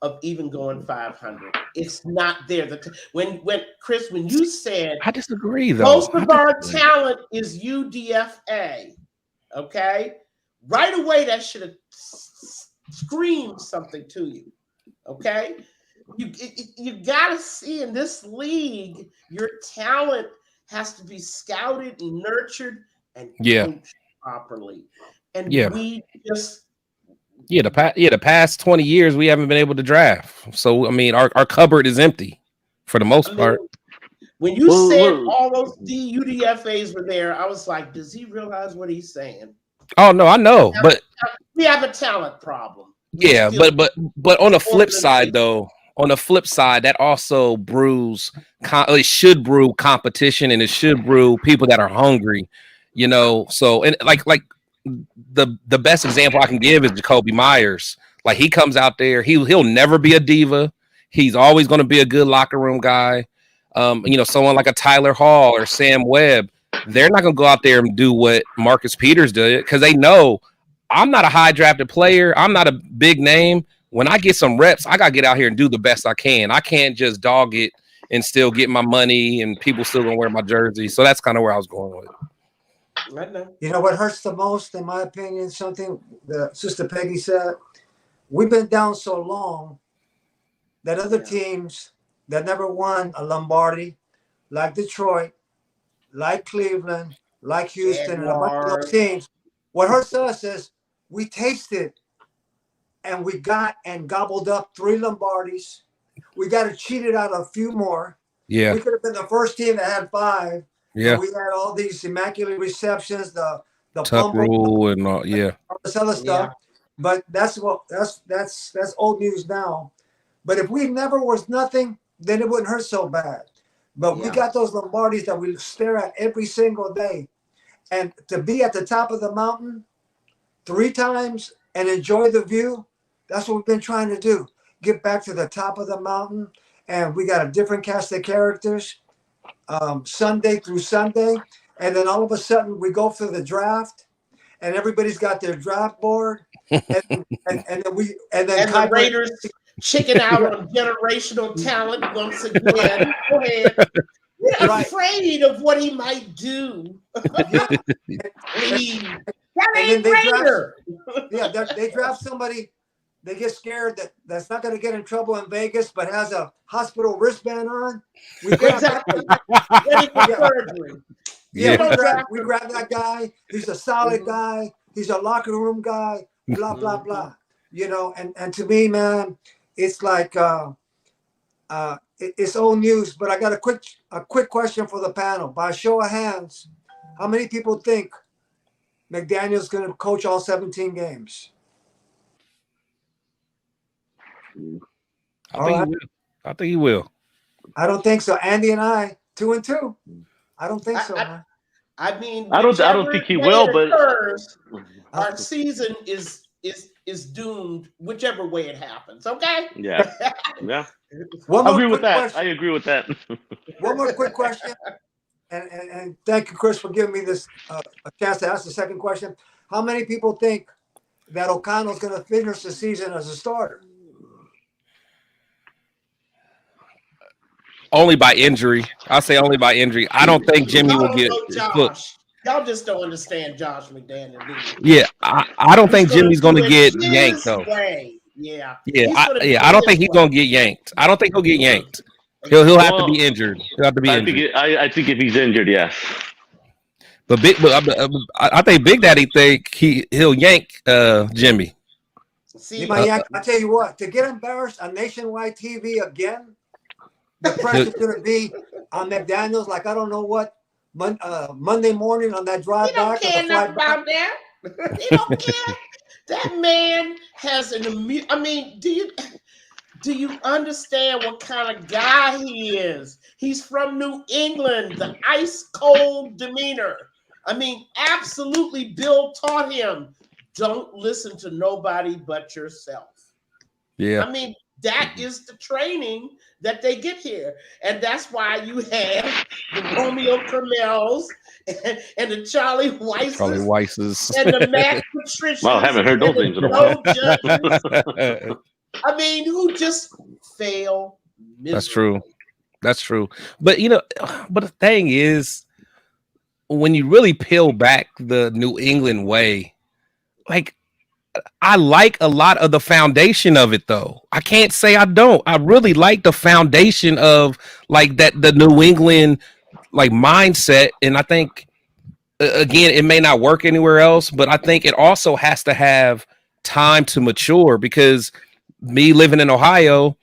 of even going 500. It's not there. When Chris, when you said, I disagree though. Most of our talent is UDFA. Okay, right away that should have screamed something to you. Okay, you gotta see in this league, your talent has to be scouted and nurtured and coached properly. And we just the past 20 years we haven't been able to draft. So I mean, our cupboard is empty for the most part. When you said all those UDFAs were there, I was like, does he realize what he's saying? Oh no, I know, but we have a talent problem. Yeah, but on the flip side, though, that also brews. It should brew competition, and it should brew people that are hungry. So and like the best example I can give is Jacoby Myers. Like he comes out there, he'll never be a diva. He's always going to be a good locker room guy. Someone like a Tyler Hall or Sam Webb, they're not going to go out there and do what Marcus Peters did because they know. I'm not a high drafted player. I'm not a big name. When I get some reps, I got to get out here and do the best I can. I can't just dog it and still get my money and people still going to wear my jersey. So that's kind of where I was going with it. You know what hurts the most, in my opinion, something that Sister Peggy said? We've been down so long that other teams that never won a Lombardi, like Detroit, like Cleveland, like Houston, and a bunch of those teams, what hurts us is we tasted and we got and gobbled up 3 Lombardis. We got to cheat it out a few more. Yeah. We could have been the first team that had 5. Yeah. We had all these immaculate receptions, the Tuck rule and all, all this other stuff. But that's old news now. But if we never was nothing, then it wouldn't hurt so bad. But we got those Lombardis that we stare at every single day. And to be at the top of the mountain 3 times and enjoy the view, that's what we've been trying to do. Get back to the top of the mountain. And we got a different cast of characters Sunday through Sunday. And then all of a sudden we go for the draft and everybody's got their draft board. And then the Raiders chicken out on generational talent once again. Go ahead. We're afraid of what he might do. That ain't Raider. They draft somebody they get scared that's not going to get in trouble in Vegas, but has a hospital wristband on. We grab Exactly. that guy. Ready for surgery. Yeah. We grab that guy. He's a solid guy. He's a locker room guy. Blah blah blah. You know, and to me, man, it's like it's old news. But I got a quick question for the panel. By show of hands, how many people think McDaniel's going to coach all 17 games? I think he will. I don't think so. Andy and I, 2-2. I don't think so, man. I mean, I don't think he will, but our season is doomed whichever way it happens. Okay. Yeah. Yeah. I agree with that. I agree with that. One more quick question, and thank you, Chris, for giving me this a chance to ask the second question. How many people think that O'Connell's going to finish the season as a starter? Only by injury. I'll say only by injury. I don't think Jimmy will get Josh. Y'all just don't understand Josh McDaniel. Yeah, I don't think Jimmy's going to get yanked though. Yeah. I don't think he's going to get yanked. I don't think he'll get yanked. He'll have to be injured. He'll have to be injured. I think if he's injured, yes. But I think Big Daddy think he'll yank Jimmy. See, I tell you what, to get embarrassed on nationwide TV again. The pressure's going to be on McDaniels, like I don't know what, Monday morning on that drive back. He don't care nothing about that. He don't care. That man has I mean, do you understand what kind of guy he is? He's from New England, the ice cold demeanor. I mean, absolutely, Bill taught him, don't listen to nobody but yourself. Yeah. I mean, that is the training that they get here. And that's why you have the Romeo Cromwells and the Charlie Weisses. And the Matt Patricians. Well, I haven't heard those names in a while. I mean, who just fail miserably. That's true. But, but the thing is, when you really peel back the New England way, like, I like a lot of the foundation of it, though. I can't say I don't. I really like the foundation of like that, the New England like mindset. And I think, again, it may not work anywhere else, but I think it also has to have time to mature, because me living in Ohio,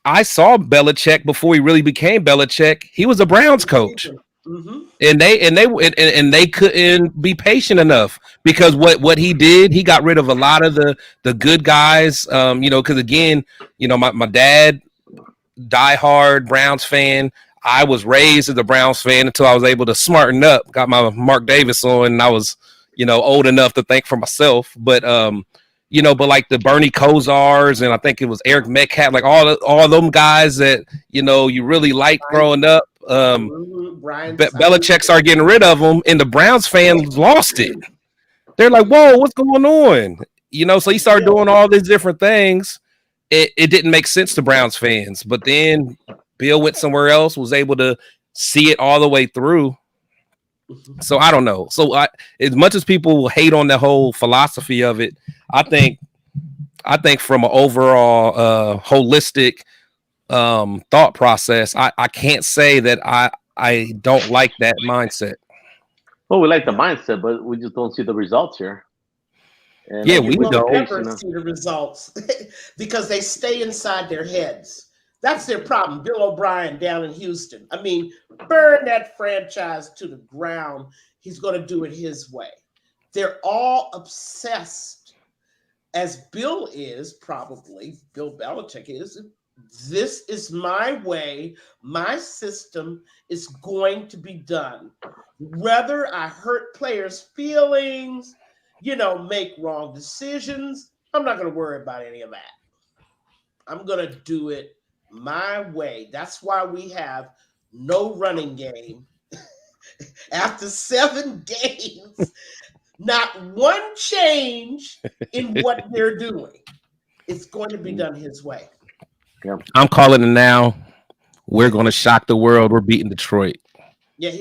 I saw Belichick before he really became Belichick. He was a Browns coach. Mm-hmm. And they couldn't be patient enough, because what he did, he got rid of a lot of the good guys. Because again, my dad, diehard Browns fan. I was raised as a Browns fan until I was able to smarten up, got my Mark Davis on, and I was old enough to think for myself. But but like the Bernie Kosars, and I think it was Eric Metcalf, like all them guys that you really liked growing up. Belichick started getting rid of them, and the Browns fans lost it. They're like, "Whoa, what's going on?" So he started doing all these different things. It didn't make sense to Browns fans, but then Bill went somewhere else, was able to see it all the way through. So I don't know. So as much as people hate on the whole philosophy of it, I think from an overall holistic thought process, I can't say that I don't like that mindset. Well, we like the mindset, but we just don't see the results here. And we don't ever see the results because they stay inside their heads. That's their problem. Bill O'Brien down in Houston. I mean, burn that franchise to the ground. He's going to do it his way. They're all obsessed, as Bill is probably, Bill Belichick is. This is my way. My system is going to be done. Whether I hurt players' feelings, make wrong decisions, I'm not going to worry about any of that. I'm going to do it my way. That's why we have no running game after 7 games. Not one change in what they're doing. It's going to be done his way. Yeah. I'm calling it now. We're going to shock the world. We're beating Detroit. Yeah,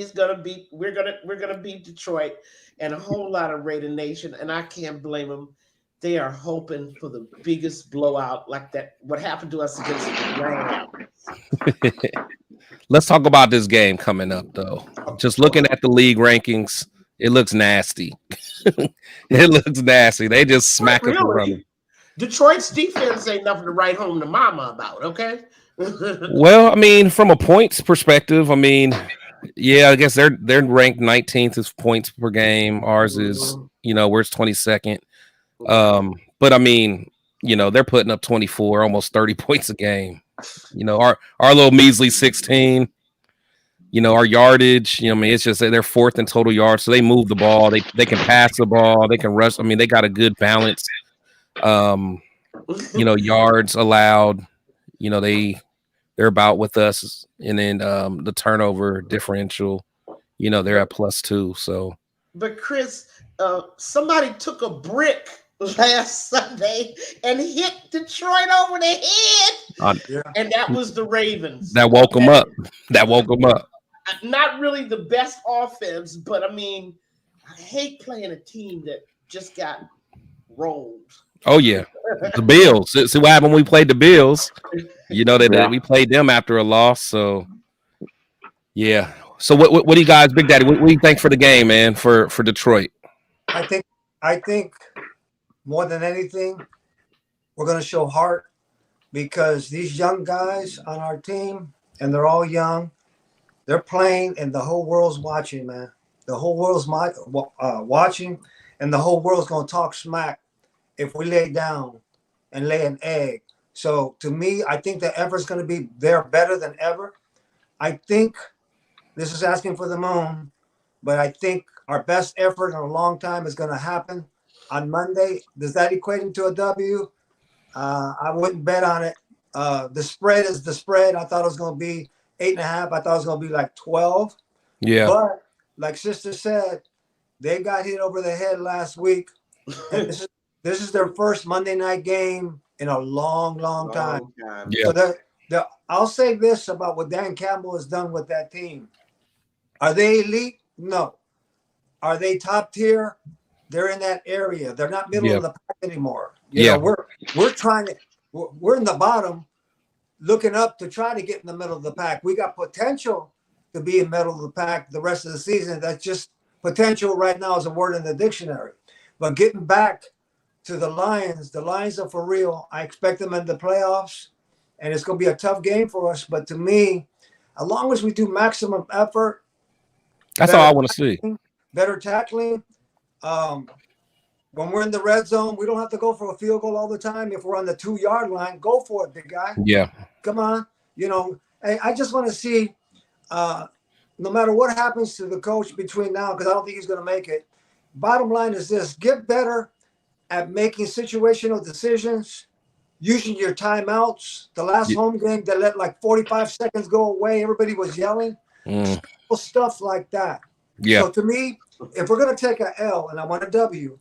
we're gonna beat Detroit and a whole lot of Raider Nation, and I can't blame them. they are hoping for the biggest blowout like that. What happened to us against the Rams? Let's talk about this game coming up, though. Just looking at the league rankings, it looks nasty. It looks nasty. They just smack up and running. Detroit's defense ain't nothing to write home to mama about, okay? Well, I mean, from a points perspective, I mean, yeah, I guess they're ranked 19th as points per game. Ours is, we're 22nd. But I mean, they're putting up 24, almost 30 points a game. Our little measly 16. Our yardage. I mean, it's just they're fourth in total yards, so they move the ball. They can pass the ball. They can rush. I mean, they got a good balance. Yards allowed. They're about with us, and then the turnover differential. They're at +2. So, but Chris, somebody took a brick last Sunday and hit Detroit over the head, and that was the Ravens. That woke them up. That woke them up. Not really the best offense, but I mean, I hate playing a team that just got rolled. Oh yeah, the Bills. See what happened when we played the Bills. We played them after a loss. So yeah. So what do you guys, Big Daddy? What do you think for the game, man? For Detroit? I think more than anything, we're going to show heart because these young guys on our team, and they're all young, they're playing, and the whole world's watching, man. The whole world's watching, and the whole world's going to talk smack if we lay down and lay an egg. So to me, I think the effort's going to be there better than ever. I think this is asking for the moon, but I think our best effort in a long time is going to happen on Monday. Does that equate into a W? I wouldn't bet on it. The spread is the spread. I thought it was going to be 8.5. I thought it was going to be like 12. Yeah. But like Sister said, they got hit over the head last week. And this is their first Monday night game in a long time. Yeah. So I'll say this about what Dan Campbell has done with that team. Are they elite? No. Are they top tier? They're in that area. They're not middle of the pack anymore. We're trying to. We're in the bottom, looking up to try to get in the middle of the pack. We got potential to be in middle of the pack the rest of the season. That's just potential right now is a word in the dictionary. But getting back to the Lions are for real. I expect them in the playoffs, and it's going to be a tough game for us. But to me, as long as we do maximum effort, that's all I want to see. Better tackling. When we're in the red zone, we don't have to go for a field goal all the time. If we're on the 2-yard line, go for it, big guy. Yeah. Come on. Hey, I just want to see, no matter what happens to the coach between now, because I don't think he's going to make it. Bottom line is this: get better at making situational decisions, using your timeouts. The last home game, they let like 45 seconds go away. Everybody was yelling. Stuff like that. Yeah. So to me, if we're going to take an L and I want a W,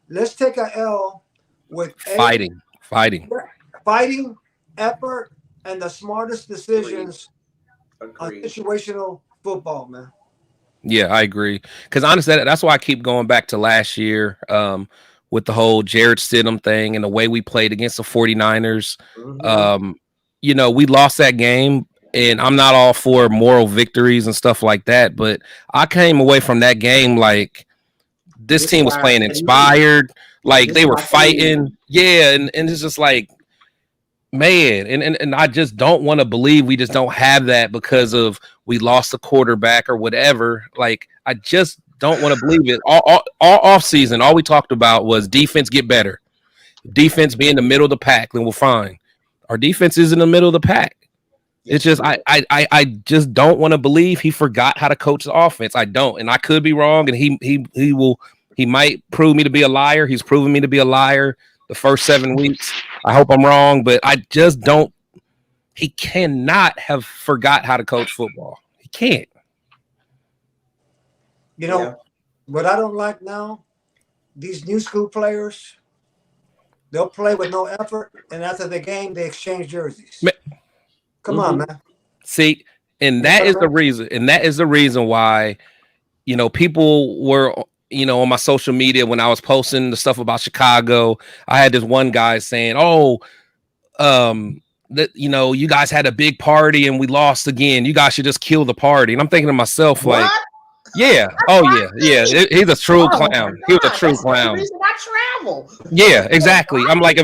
let's take an L with fighting, effort, and the smartest decisions on situational football, man. Yeah, I agree. Because honestly, that's why I keep going back to last year with the whole Jared Stidham thing and the way we played against the 49ers. We lost that game, and I'm not all for moral victories and stuff like that, but I came away from that game like this team was playing inspired, like they were fighting. Yeah, and it's just like, man, and I just don't want to believe we just don't have that because of we lost a quarterback or whatever. Like, I just don't want to believe it. All off season, all we talked about was defense get better. Defense be in the middle of the pack, then we're fine. Our defense is in the middle of the pack. It's just I just don't want to believe he forgot how to coach the offense. I don't, and I could be wrong, and he might prove me to be a liar. He's proven me to be a liar the first 7 weeks. I hope I'm wrong, but I just don't. He cannot have forgot how to coach football. He can't. What I don't like now, these new school players, they'll play with no effort, and after the game, they exchange jerseys. Come on, man. See, and that is the reason. And that is the reason why, people were on my social media when I was posting the stuff about Chicago, I had this one guy saying, "Oh, that you guys had a big party and we lost again. You guys should just kill the party." And I'm thinking to myself, like, What? yeah, he's a true clown. He was a true That's the clown. reason I travel. Yeah, exactly. I'm like,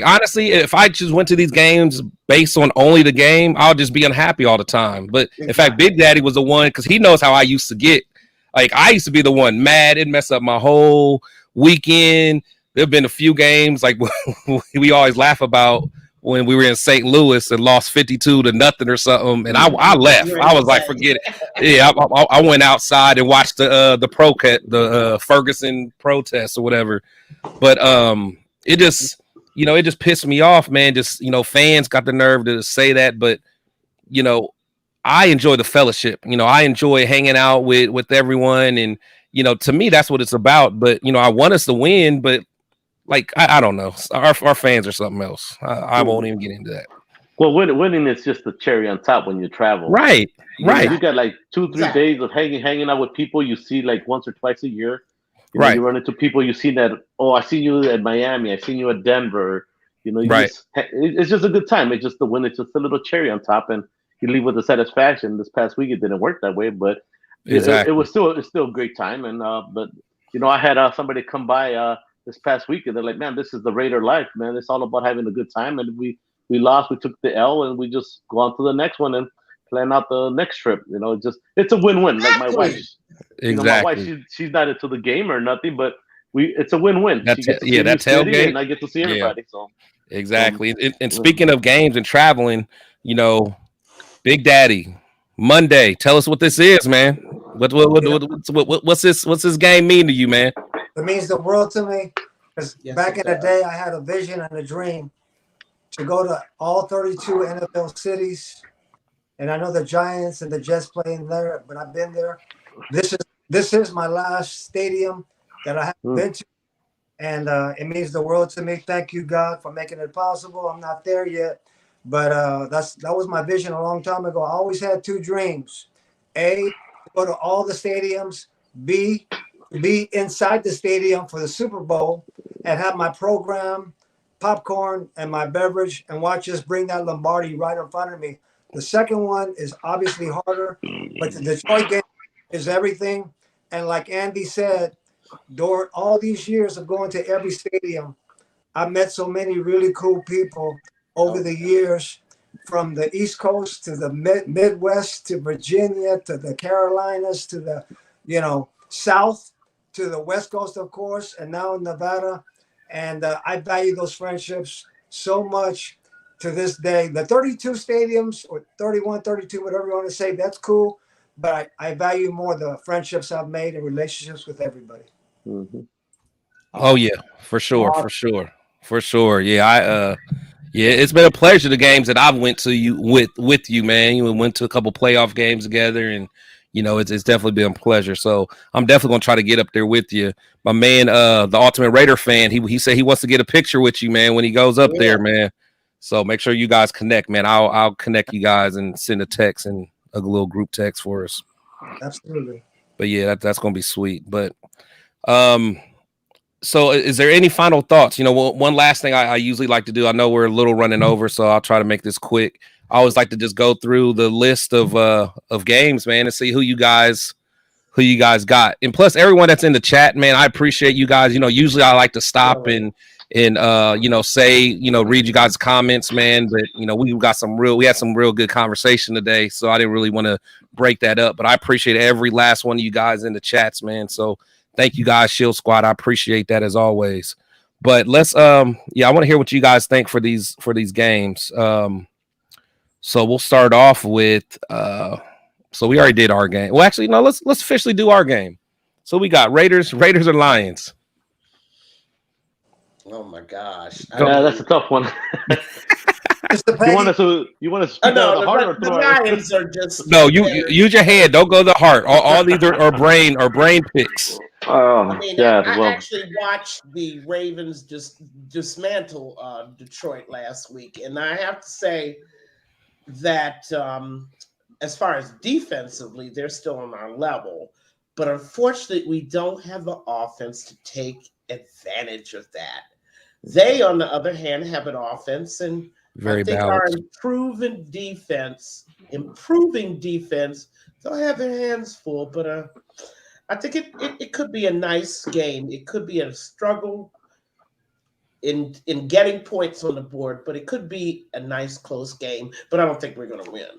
honestly, if I just went to these games based on only the game, I'll just be unhappy all the time. But in fact, Big Daddy was the one, because he knows how I used to get. Like, I used to be the one mad. It messed up my whole weekend. There have been a few games like we always laugh about when we were in St. Louis and lost 52-0 or something, and I left. I was like, forget it. Yeah, I went outside and watched the Ferguson protest or whatever. But it just it just pissed me off, man. Just fans got the nerve to say that, but I enjoy the fellowship. I enjoy hanging out with everyone, and to me that's what it's about. But I want us to win, but like I don't know, our fans are something else. I won't even get into that. Well, winning is just the cherry on top when you travel. Right. You got like 2-3 days of hanging out with people you see like once or twice a year. You run into people you see that. Oh, I seen you at Miami. I seen you at Denver. It's just a good time. It's just the win. It's just a little cherry on top, and you leave with the satisfaction. This past week it didn't work that way, but it was still a great time. And but I had somebody come by this past week, and they're like, "Man, this is the Raider life, man. It's all about having a good time." And we lost. We took the L, and we just go on to the next one and plan out the next trip. It's a win-win. Like my wife, my wife, she's not into the game or nothing, but it's a win-win. That tailgate, and I get to see everybody. So exactly. And speaking of games and traveling, Big Daddy, Monday. Tell us what this is, man. What's this game mean to you, man? It means the world to me, because back in the day, I had a vision and a dream to go to all 32 NFL cities. And I know the Giants and the Jets playing there, but I've been there. This is my last stadium that I haven't been to, and it means the world to me. Thank you, God, for making it possible. I'm not there yet, but that was my vision a long time ago. I always had two dreams: A, to go to all the stadiums; B, be inside the stadium for the Super Bowl and have my program, popcorn, and my beverage, and watch us bring that Lombardi right in front of me. The second one is obviously harder, but the Detroit game is everything. And like Andy said, during all these years of going to every stadium, I've met so many really cool people over the years, from the East Coast to the Midwest to Virginia to the Carolinas to the South to the West Coast, of course, and now in Nevada. And I value those friendships so much to this day. The 32 stadiums, or 31, 32, whatever you want to say, that's cool. But I value more the friendships I've made and relationships with everybody. Mm-hmm. Oh yeah, for sure. Yeah, it's been a pleasure. The games that I've went to with you, man. We went to a couple playoff games together, and it's definitely been a pleasure. So I'm definitely gonna try to get up there with you, my man. The Ultimate Raider fan, he said he wants to get a picture with you, man, when he goes up there, man. So make sure you guys connect, man. I'll connect you guys and send a text and a little group text for us. Absolutely. But yeah, that's gonna be sweet. But so is there any final thoughts? One last thing I usually like to do. I know we're a little running over, so I'll try to make this quick. I always like to just go through the list of games, man, and see who you guys got. And plus, everyone that's in the chat, man, I appreciate you guys. Usually I like to stop and say, read you guys' comments, man. But we had some real good conversation today, so I didn't really want to break that up. But I appreciate every last one of you guys in the chats, man. So thank you guys, Shield Squad. I appreciate that as always. But let's I want to hear what you guys think for these games. So we'll start off with so we already did our game. Well, actually, no, let's officially do our game. So we got Raiders or Lions. Oh my gosh. Yeah, that's a tough one. You want us to the heart or the Lions are just no. You use your head. Don't go to the heart. All these are brain picks. I actually watched the Ravens just dismantle Detroit last week, and I have to say that as far as defensively, they're still on our level. But unfortunately, we don't have the offense to take advantage of that. They, on the other hand, have an offense, and Very I think balanced. our improving defense, they'll have their hands full. But I think it could be a nice game. It could be a struggle in getting points on the board, but it could be a nice close game. But I don't think we're going to win.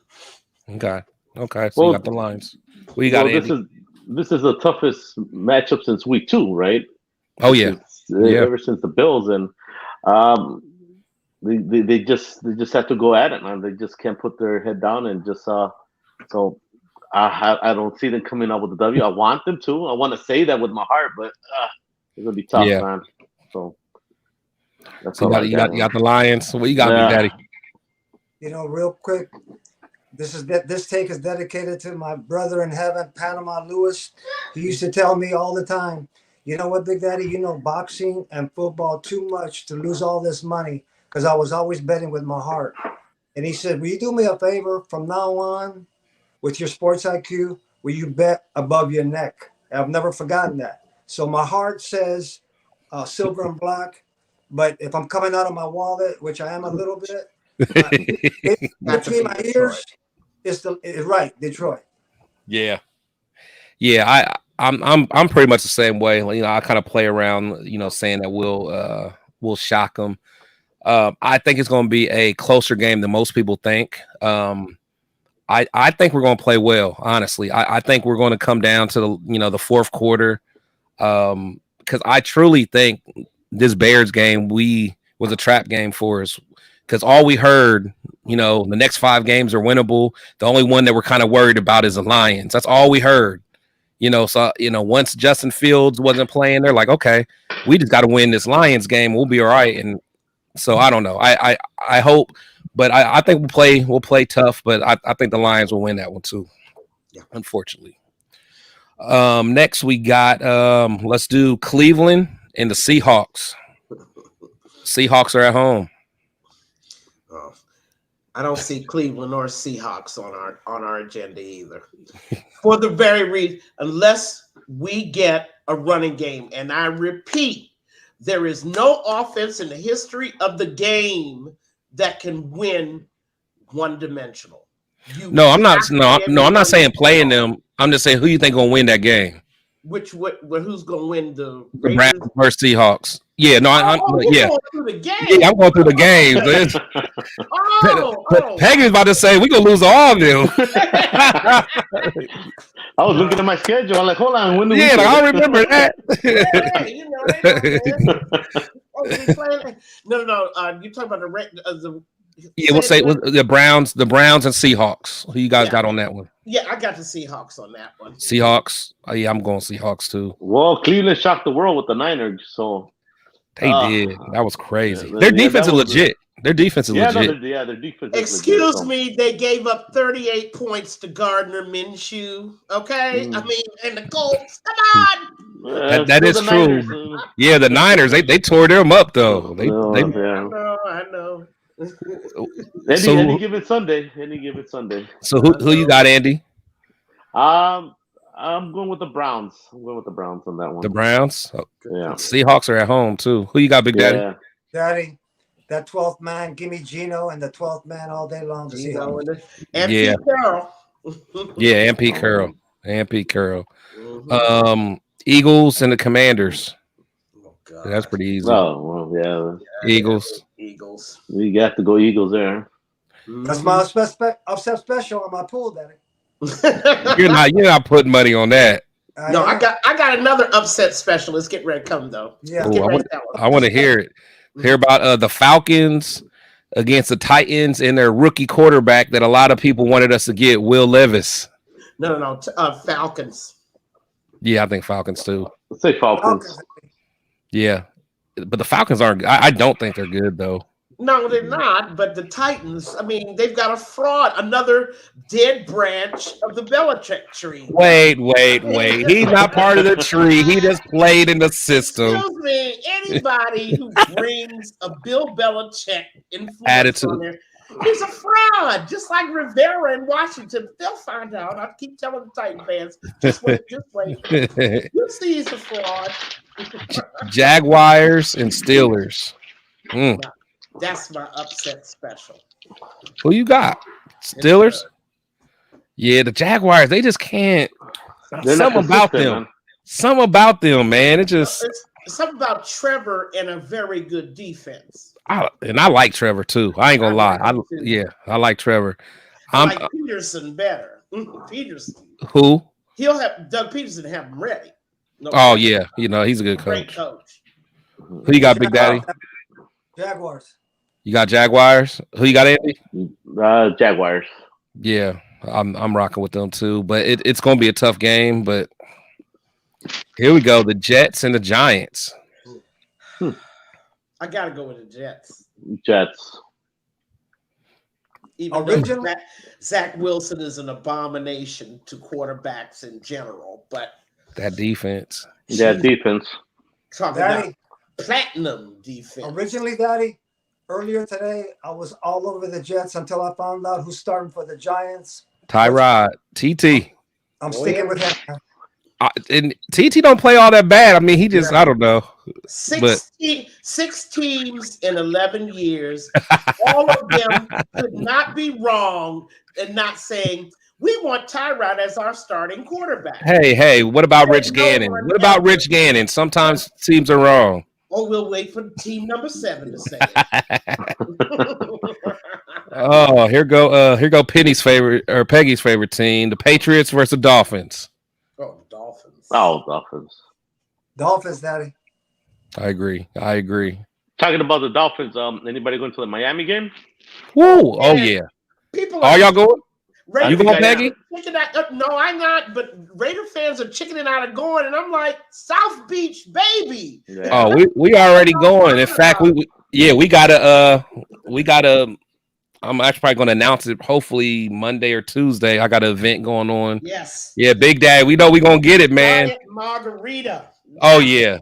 Okay. So you got the Lions. What you got, Andy? This is the toughest matchup since week 2, right? Oh yeah, Ever since the Bills, and they just have to go at it, man. They just can't put their head down, and just so I don't see them coming up with a W. I want them to. I want to say that with my heart, but it's gonna be tough, man. So that's all you got the Lions. What you got, Big Daddy? You know, real quick, this take is dedicated to my brother in heaven, Panama Lewis. He used to tell me all the time, you know what, Big Daddy, you know boxing and football too much to lose all this money, because I was always betting with my heart. And he said, will you do me a favor from now on with your sports IQ? Will you bet above your neck? And I've never forgotten that. So my heart says silver and black, but if I'm coming out of my wallet, which I am a little bit, between my ears, it's right, Detroit. Yeah. I'm pretty much the same way. You know, I kind of play around, you know, saying that we'll shock them. I think it's going to be a closer game than most people think. I think we're going to play well. Honestly, I think we're going to come down to the fourth quarter, because I truly think this Bears game was a trap game for us. Because all we heard, the next 5 games are winnable. The only one that we're kind of worried about is the Lions. That's all we heard. So once Justin Fields wasn't playing, they're like, okay, we just got to win this Lions game. We'll be all right. And so I don't know. I hope, but I think we'll play tough. But I think the Lions will win that one too. Yeah, unfortunately. Next we got let's do Cleveland and the Seahawks. Seahawks are at home. I don't see Cleveland or Seahawks on our agenda either. For the very reason, unless we get a running game. And I repeat, there is no offense in the history of the game that can win one-dimensional. I'm not saying playing them. I'm just saying who you think gonna win that game. Who's gonna win the Browns versus Seahawks? Yeah, no, I'm going through the game. Yeah, I'm going through the games. Peggy's about to say we're gonna lose all of them. I was looking at my schedule. I'm like, hold on, when do we? Yeah, I don't remember that. No. You're talking about the. Yeah, we'll say the Browns and Seahawks. Who you guys got on that one? Yeah, I got the Seahawks on that one. Seahawks. Oh, yeah, I'm going Seahawks too. Well, Cleveland shocked the world with the Niners, so they did. That was crazy. Their defense is legit. Their defense is legit. Their defense. Excuse me, they gave up 38 points to Gardner Minshew. Okay, I mean, and the Colts. Come on. That is true. Niners. Yeah, the Niners. They tore them up though. I know. Any given Sunday. So who you got, Andy? I'm going with the Browns. I'm going with the Browns on that one. The Browns? Oh, yeah. Seahawks are at home too. Who you got, Big Daddy? Yeah. Daddy, that 12th man, give me Gino and the 12th man all day long. And Pete Carroll. Yeah, and Pete Carroll. Mm-hmm. Eagles and the Commanders. God. That's pretty easy. Oh, well, yeah. Eagles. We got to go Eagles there. That's my upset special on my pool, Daddy. You're not putting money on that. No, I got another upset special. Let's get ready to come though. Yeah, I want to hear it. Hear about the Falcons against the Titans and their rookie quarterback that a lot of people wanted us to get, Will Levis. No, Falcons. Yeah, I think Falcons too. Let's say Falcons. Yeah, but the Falcons aren't. I don't think they're good though. No, they're not. But the Titans, I mean, they've got a fraud, another dead branch of the Belichick tree. Wait. He's not part of the tree. He just played in the system. Excuse me. Anybody who brings a Bill Belichick influence attitude. on there, He's a fraud, just like Rivera in Washington. They'll find out. I keep telling the Titan fans, just wait. You'll see he's a fraud. Jaguars and Steelers. That's my upset special. Who you got? Steelers? Yeah, the Jaguars, they just can't. Something about them. Man. Something about them, man. It's something about Trevor and a very good defense. I like Trevor too. I ain't gonna lie. I like Trevor. I like Peterson better. Peterson. Who? He'll have Doug Peterson have him ready. Yeah, he's a good coach. Great coach. Who you got, Big Daddy? Jaguars. You got Jaguars. Who you got, Andy? Jaguars. Yeah, I'm rocking with them too. But it's gonna be a tough game. But here we go. The Jets and the Giants. I gotta go with the Jets. Even though Zach Wilson is an abomination to quarterbacks in general, but that defense. Talking about platinum defense. Originally, Daddy, earlier today, I was all over the Jets until I found out who's starting for the Giants. Tyrod, TT. I'm sticking with him. And TT don't play all that bad. I mean, he just, I don't know. 6 teams in 11 years. All of them could not be wrong and not saying, we want Tyrod as our starting quarterback. Hey, what about Rich Gannon? What about Rich Gannon? Sometimes teams are wrong. Oh, we'll wait for team number 7 to say it. Oh, here go Penny's favorite or Peggy's favorite team, the Patriots versus the Dolphins. Oh, Dolphins. Dolphins, Daddy. I agree. Talking about the Dolphins, anybody going to the Miami game? Woo! Oh yeah. Are y'all going? You going, Peggy? No, I'm not. But Raider fans are chickening out of going, and I'm like, South Beach, baby. Yeah. Oh, we already going. In fact, we gotta. I'm actually probably going to announce it hopefully Monday or Tuesday. I got an event going on. Yes. Yeah, Big Dad. We know we're going to get it, man. Margarita. Oh, yeah.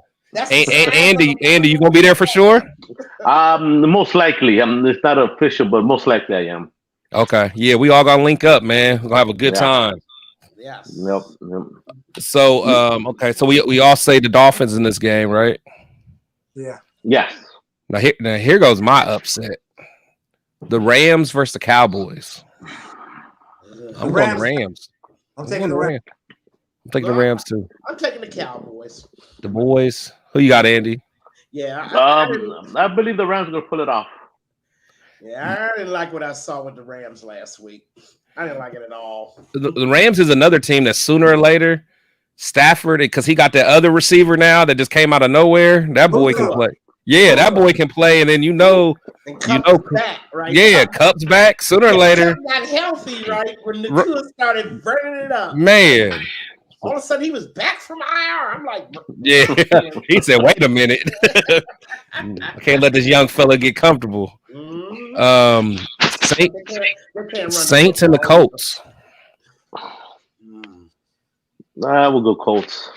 Andy, you going to be there for sure? Most likely. It's not official, but most likely I am. Okay. Yeah, we all going to link up, man. We're going to have a good time. Yes. Yep. So, okay. So we all say the Dolphins in this game, right? Yeah. Yes. Now here goes my upset. The Rams versus the Cowboys. I'm going the Rams. I'm taking the Rams. I'm taking the Rams too. I'm taking the Cowboys. The boys. Who you got, Andy? Yeah. I believe the Rams are going to pull it off. Yeah, I didn't like what I saw with the Rams last week. I didn't like it at all. The Rams is another team that sooner or later, Stafford, because he got that other receiver now that just came out of nowhere. That boy can play. Yeah, that boy can play, and then back, right? Yeah, Cup's back sooner or later. Got healthy, right? When the started burning it up, man. All of a sudden, he was back from IR. I'm like, yeah. He said, "Wait a minute, I can't let this young fella get comfortable." Saints and the Colts. We'll go Colts.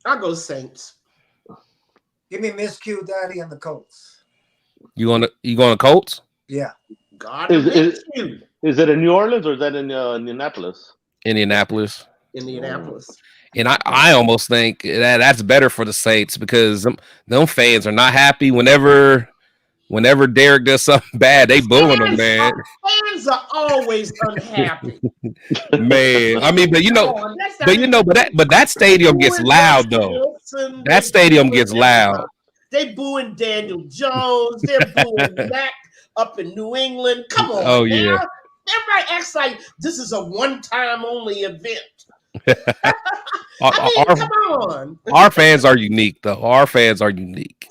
I'll go Saints. Give me Miss Q, Daddy, and the Colts. You going to Colts? Yeah. God is it in New Orleans or is that in Indianapolis? Indianapolis. And I almost think that's better for the Saints because them fans are not happy whenever Derek does something bad, they booing him, man. Fans are always unhappy. Man, I mean, but that stadium gets loud though. That stadium gets loud. They booing Daniel Jones. They're booing Mac up in New England. Come on. Oh yeah. Everybody acts like this is a one-time only event. Come on. Our fans are unique, though. Our fans are unique.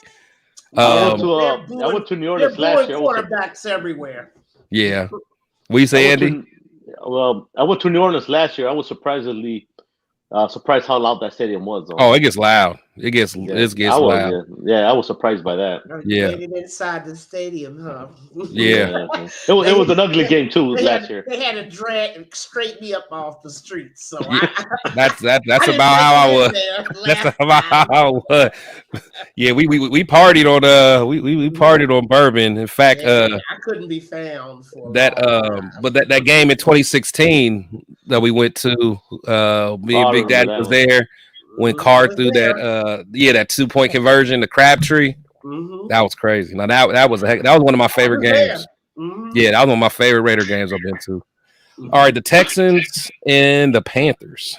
I went to New Orleans last year. Quarterbacks everywhere. Yeah. What you say, Andy? I went to New Orleans last year. I was surprisingly Surprised how loud that stadium was. Though. Oh, it gets loud. It gets loud. I was surprised by that. Yeah. Waited inside the stadium, huh? Yeah. It was an ugly game too last year. They had to drag straight me up off the streets. So that's about how I was. That's about how I was. Yeah, we partied on we partied on bourbon. In fact, I couldn't be found for that but that game in 2016 that we went to, me and Big Daddy was there when Carr threw that that 2-point conversion to Crabtree. Mm-hmm. That was crazy. Now that was one of my favorite games. Mm-hmm. Yeah, that was one of my favorite Raider games I've been to. All right, the Texans and the Panthers.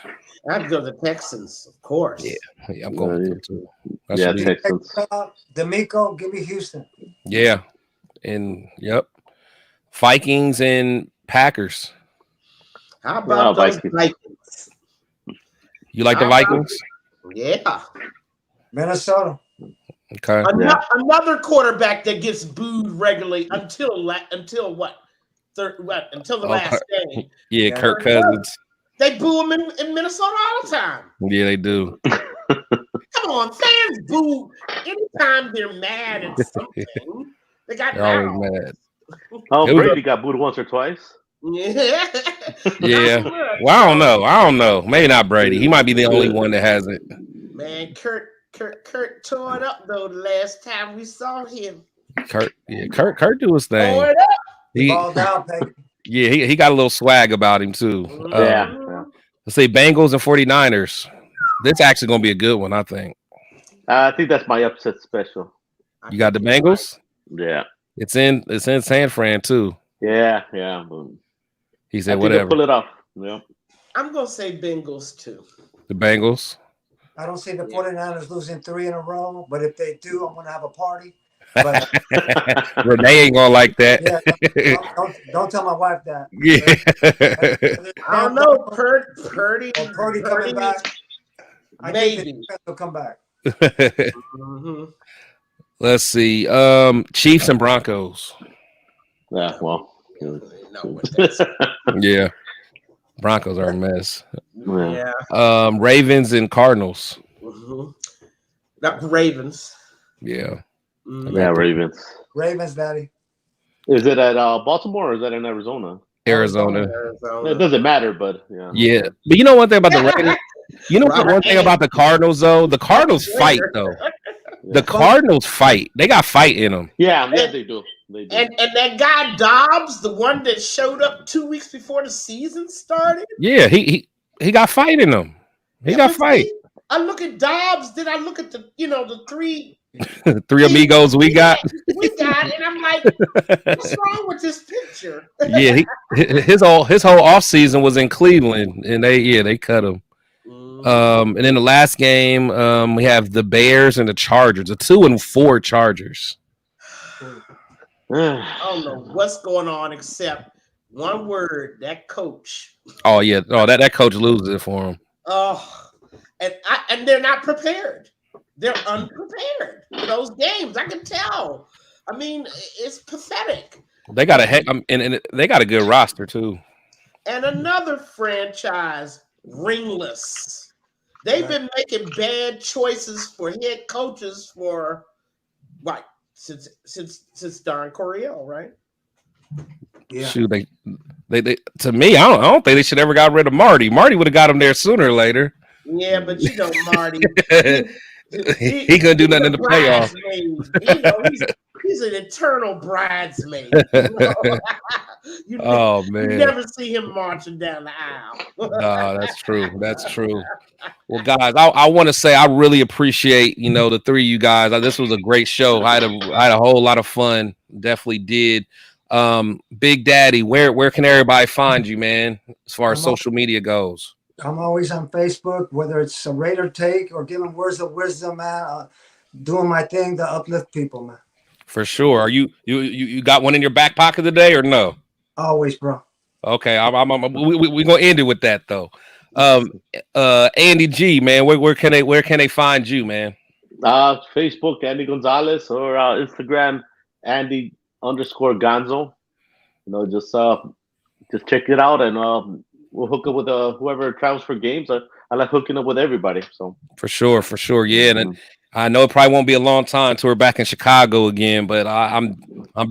I'd go the Texans, of course. Yeah, I'm going with them too. Texans. D'Amico, give me Houston. Yeah, and Vikings and Packers. How about those Vikings? You like the Vikings? Yeah. Minnesota. Okay. Another quarterback that gets booed regularly until what? Until the last game. Yeah, Kirk Cousins. They boo him in Minnesota all the time. Yeah, they do. Come on, fans boo anytime they're mad at something. They're always mad. Oh, Brady got booed once or twice. Yeah. Yeah. Well, I don't know. Maybe not Brady. He might be the only one that hasn't. Man, Kurt tore it up though the last time we saw him. Kurt do his thing. Tore it up. Ball down, baby. Yeah, he got a little swag about him too. Let's say Bengals and 49ers. This actually gonna be a good one, I think. I think that's my upset special. You got the Bengals? Yeah. It's in San Fran too. Yeah. He said whatever. Pull it off. Yeah. I'm gonna say Bengals too. The Bengals. I don't see the 49ers losing 3 in a row, but if they do, I'm gonna have a party. But Renee ain't gonna like that. Yeah, don't tell my wife that. Yeah. I don't know. Purdy coming back. Maybe he'll come back. Mm-hmm. Let's see. Chiefs and Broncos. Yeah, well. Yeah. Broncos are a mess. Yeah. Ravens and Cardinals. Mm-hmm. Not Ravens. Yeah. Mm-hmm. Yeah, Ravens. Ravens, Daddy. Is it at Baltimore or is that in Arizona? Arizona. It doesn't matter, but yeah. Yeah. But you know one thing about the Raiders? You know one thing about the Cardinals though? The Cardinals fight though. The Cardinals fight. They got fight in them. Yeah, they do. They do. And that guy Dobbs, the one that showed up 2 weeks before the season started. Yeah, he got fight in him. He got fight. I look at Dobbs. Then I look at the three amigos we got. And I'm like, what's wrong with this picture? Yeah, his whole offseason was in Cleveland, and they cut him. And in the last game, we have the Bears and the Chargers, the 2-4 Chargers. I don't know what's going on except one word, that coach. Oh yeah, that coach loses it for him. Oh, and they're not prepared. They're unprepared for those games. I can tell. I mean, it's pathetic. They got and they got a good roster too. And another franchise ringless. They've been making bad choices for head coaches for what since Don Coryell, right? Yeah. Shoot, they to me, I don't think they should ever got rid of Marty. Marty would have got him there sooner or later. Yeah, but Marty. He couldn't do nothing in the playoffs. He's an eternal bridesmaid. You never see him marching down the aisle. No, that's true. That's true. Well, guys, I want to say I really appreciate the three of you guys. This was a great show. I had a whole lot of fun. Definitely did. Big Daddy, where can everybody find you, man? As far as social media goes. I'm always on Facebook, whether it's a Raider take or giving words of wisdom, man. Doing my thing to uplift people, man. For sure. Are you got one in your back pocket today or no? Always, bro. Okay, we're gonna end it with that though. Andy G, man, where can they find you, man? Facebook Andy Gonzalez or Instagram Andy_Gonzo. Just check it out and we'll hook up with whoever travels for games. I like hooking up with everybody. So For sure. Yeah, and I know it probably won't be a long time till we're back in Chicago again, but I'm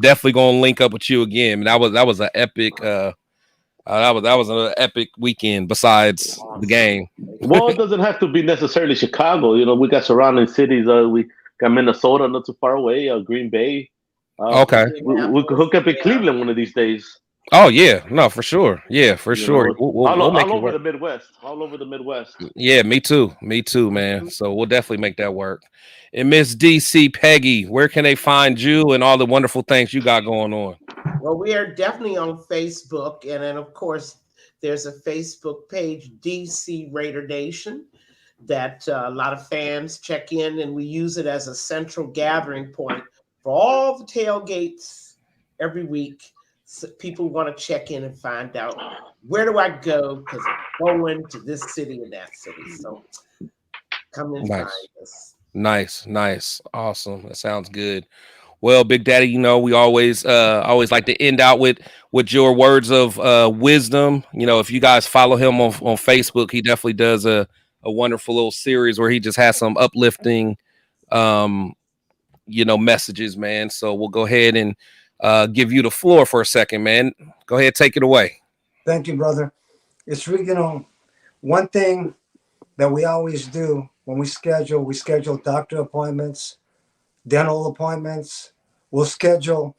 definitely gonna link up with you again. That was an epic. That was an epic weekend. Besides the game. Well, it doesn't have to be necessarily Chicago. You know, we got surrounding cities. We got Minnesota, not too far away. Green Bay. Okay. We could hook up in Cleveland one of these days. Oh yeah, no, for sure. Yeah, for sure. We'll make it over work. the Midwest. All over the Midwest. Yeah, me too, man. So we'll definitely make that work. And Miss DC Peggy, where can they find you and all the wonderful things you got going on? Well, we are definitely on Facebook, and then of course there's a Facebook page, DC Raider Nation, that a lot of fans check in, and we use it as a central gathering point for all the tailgates every week. So people want to check in and find out, where do I go? Because I'm going to this city and that city. So come and find us. Nice. Awesome. That sounds good. Well, Big Daddy, you know, we always like to end out with your words of wisdom. You know, if you guys follow him on Facebook, he definitely does a wonderful little series where he just has some uplifting messages, man. So we'll go ahead and give you the floor for a second, man. Go ahead, take it away. Thank you, brother. It's really, one thing that we always do when we schedule doctor appointments, dental appointments. We'll schedule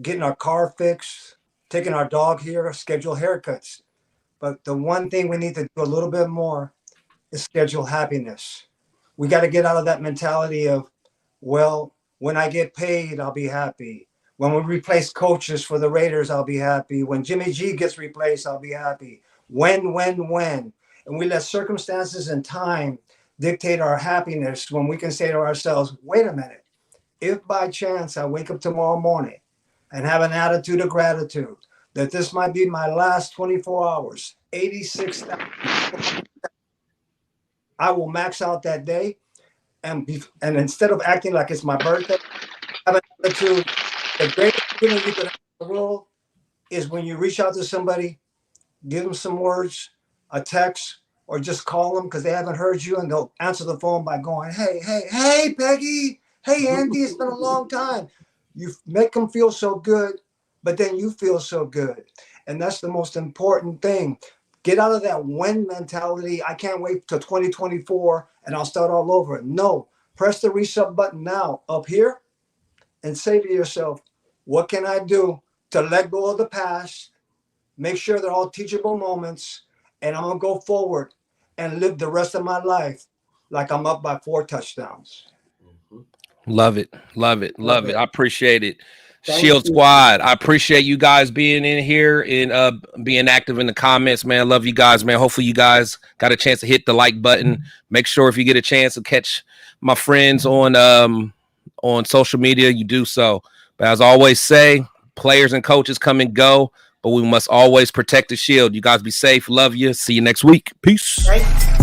getting our car fixed, taking our dog here, schedule haircuts. But the one thing we need to do a little bit more is schedule happiness. We got to get out of that mentality of, well, when I get paid, I'll be happy. When we replace coaches for the Raiders, I'll be happy. When Jimmy G gets replaced, I'll be happy. When. And we let circumstances and time dictate our happiness when we can say to ourselves, wait a minute, if by chance I wake up tomorrow morning and have an attitude of gratitude that this might be my last 24 hours, 86,000, I will max out that day. And instead of acting like it's my birthday, have an attitude. The greatest feeling you can have in the world is when you reach out to somebody, give them some words, a text, or just call them because they haven't heard you, and they'll answer the phone by going, hey, Peggy, hey, Andy, it's been a long time. You make them feel so good, but then you feel so good. And that's the most important thing. Get out of that when mentality. I can't wait till 2024 and I'll start all over. No, press the reset button now up here and say to yourself, what can I do to let go of the past, make sure they're all teachable moments, and I'm going to go forward and live the rest of my life like I'm up by 4 touchdowns. Love it. I appreciate it. Shield Squad, I appreciate you guys being in here and being active in the comments, man. Love you guys, man. Hopefully you guys got a chance to hit the like button. Make sure if you get a chance to catch my friends on social media, you do so. But as I always say, players and coaches come and go, but we must always protect the shield. You guys be safe. Love you. See you next week. Peace. Right.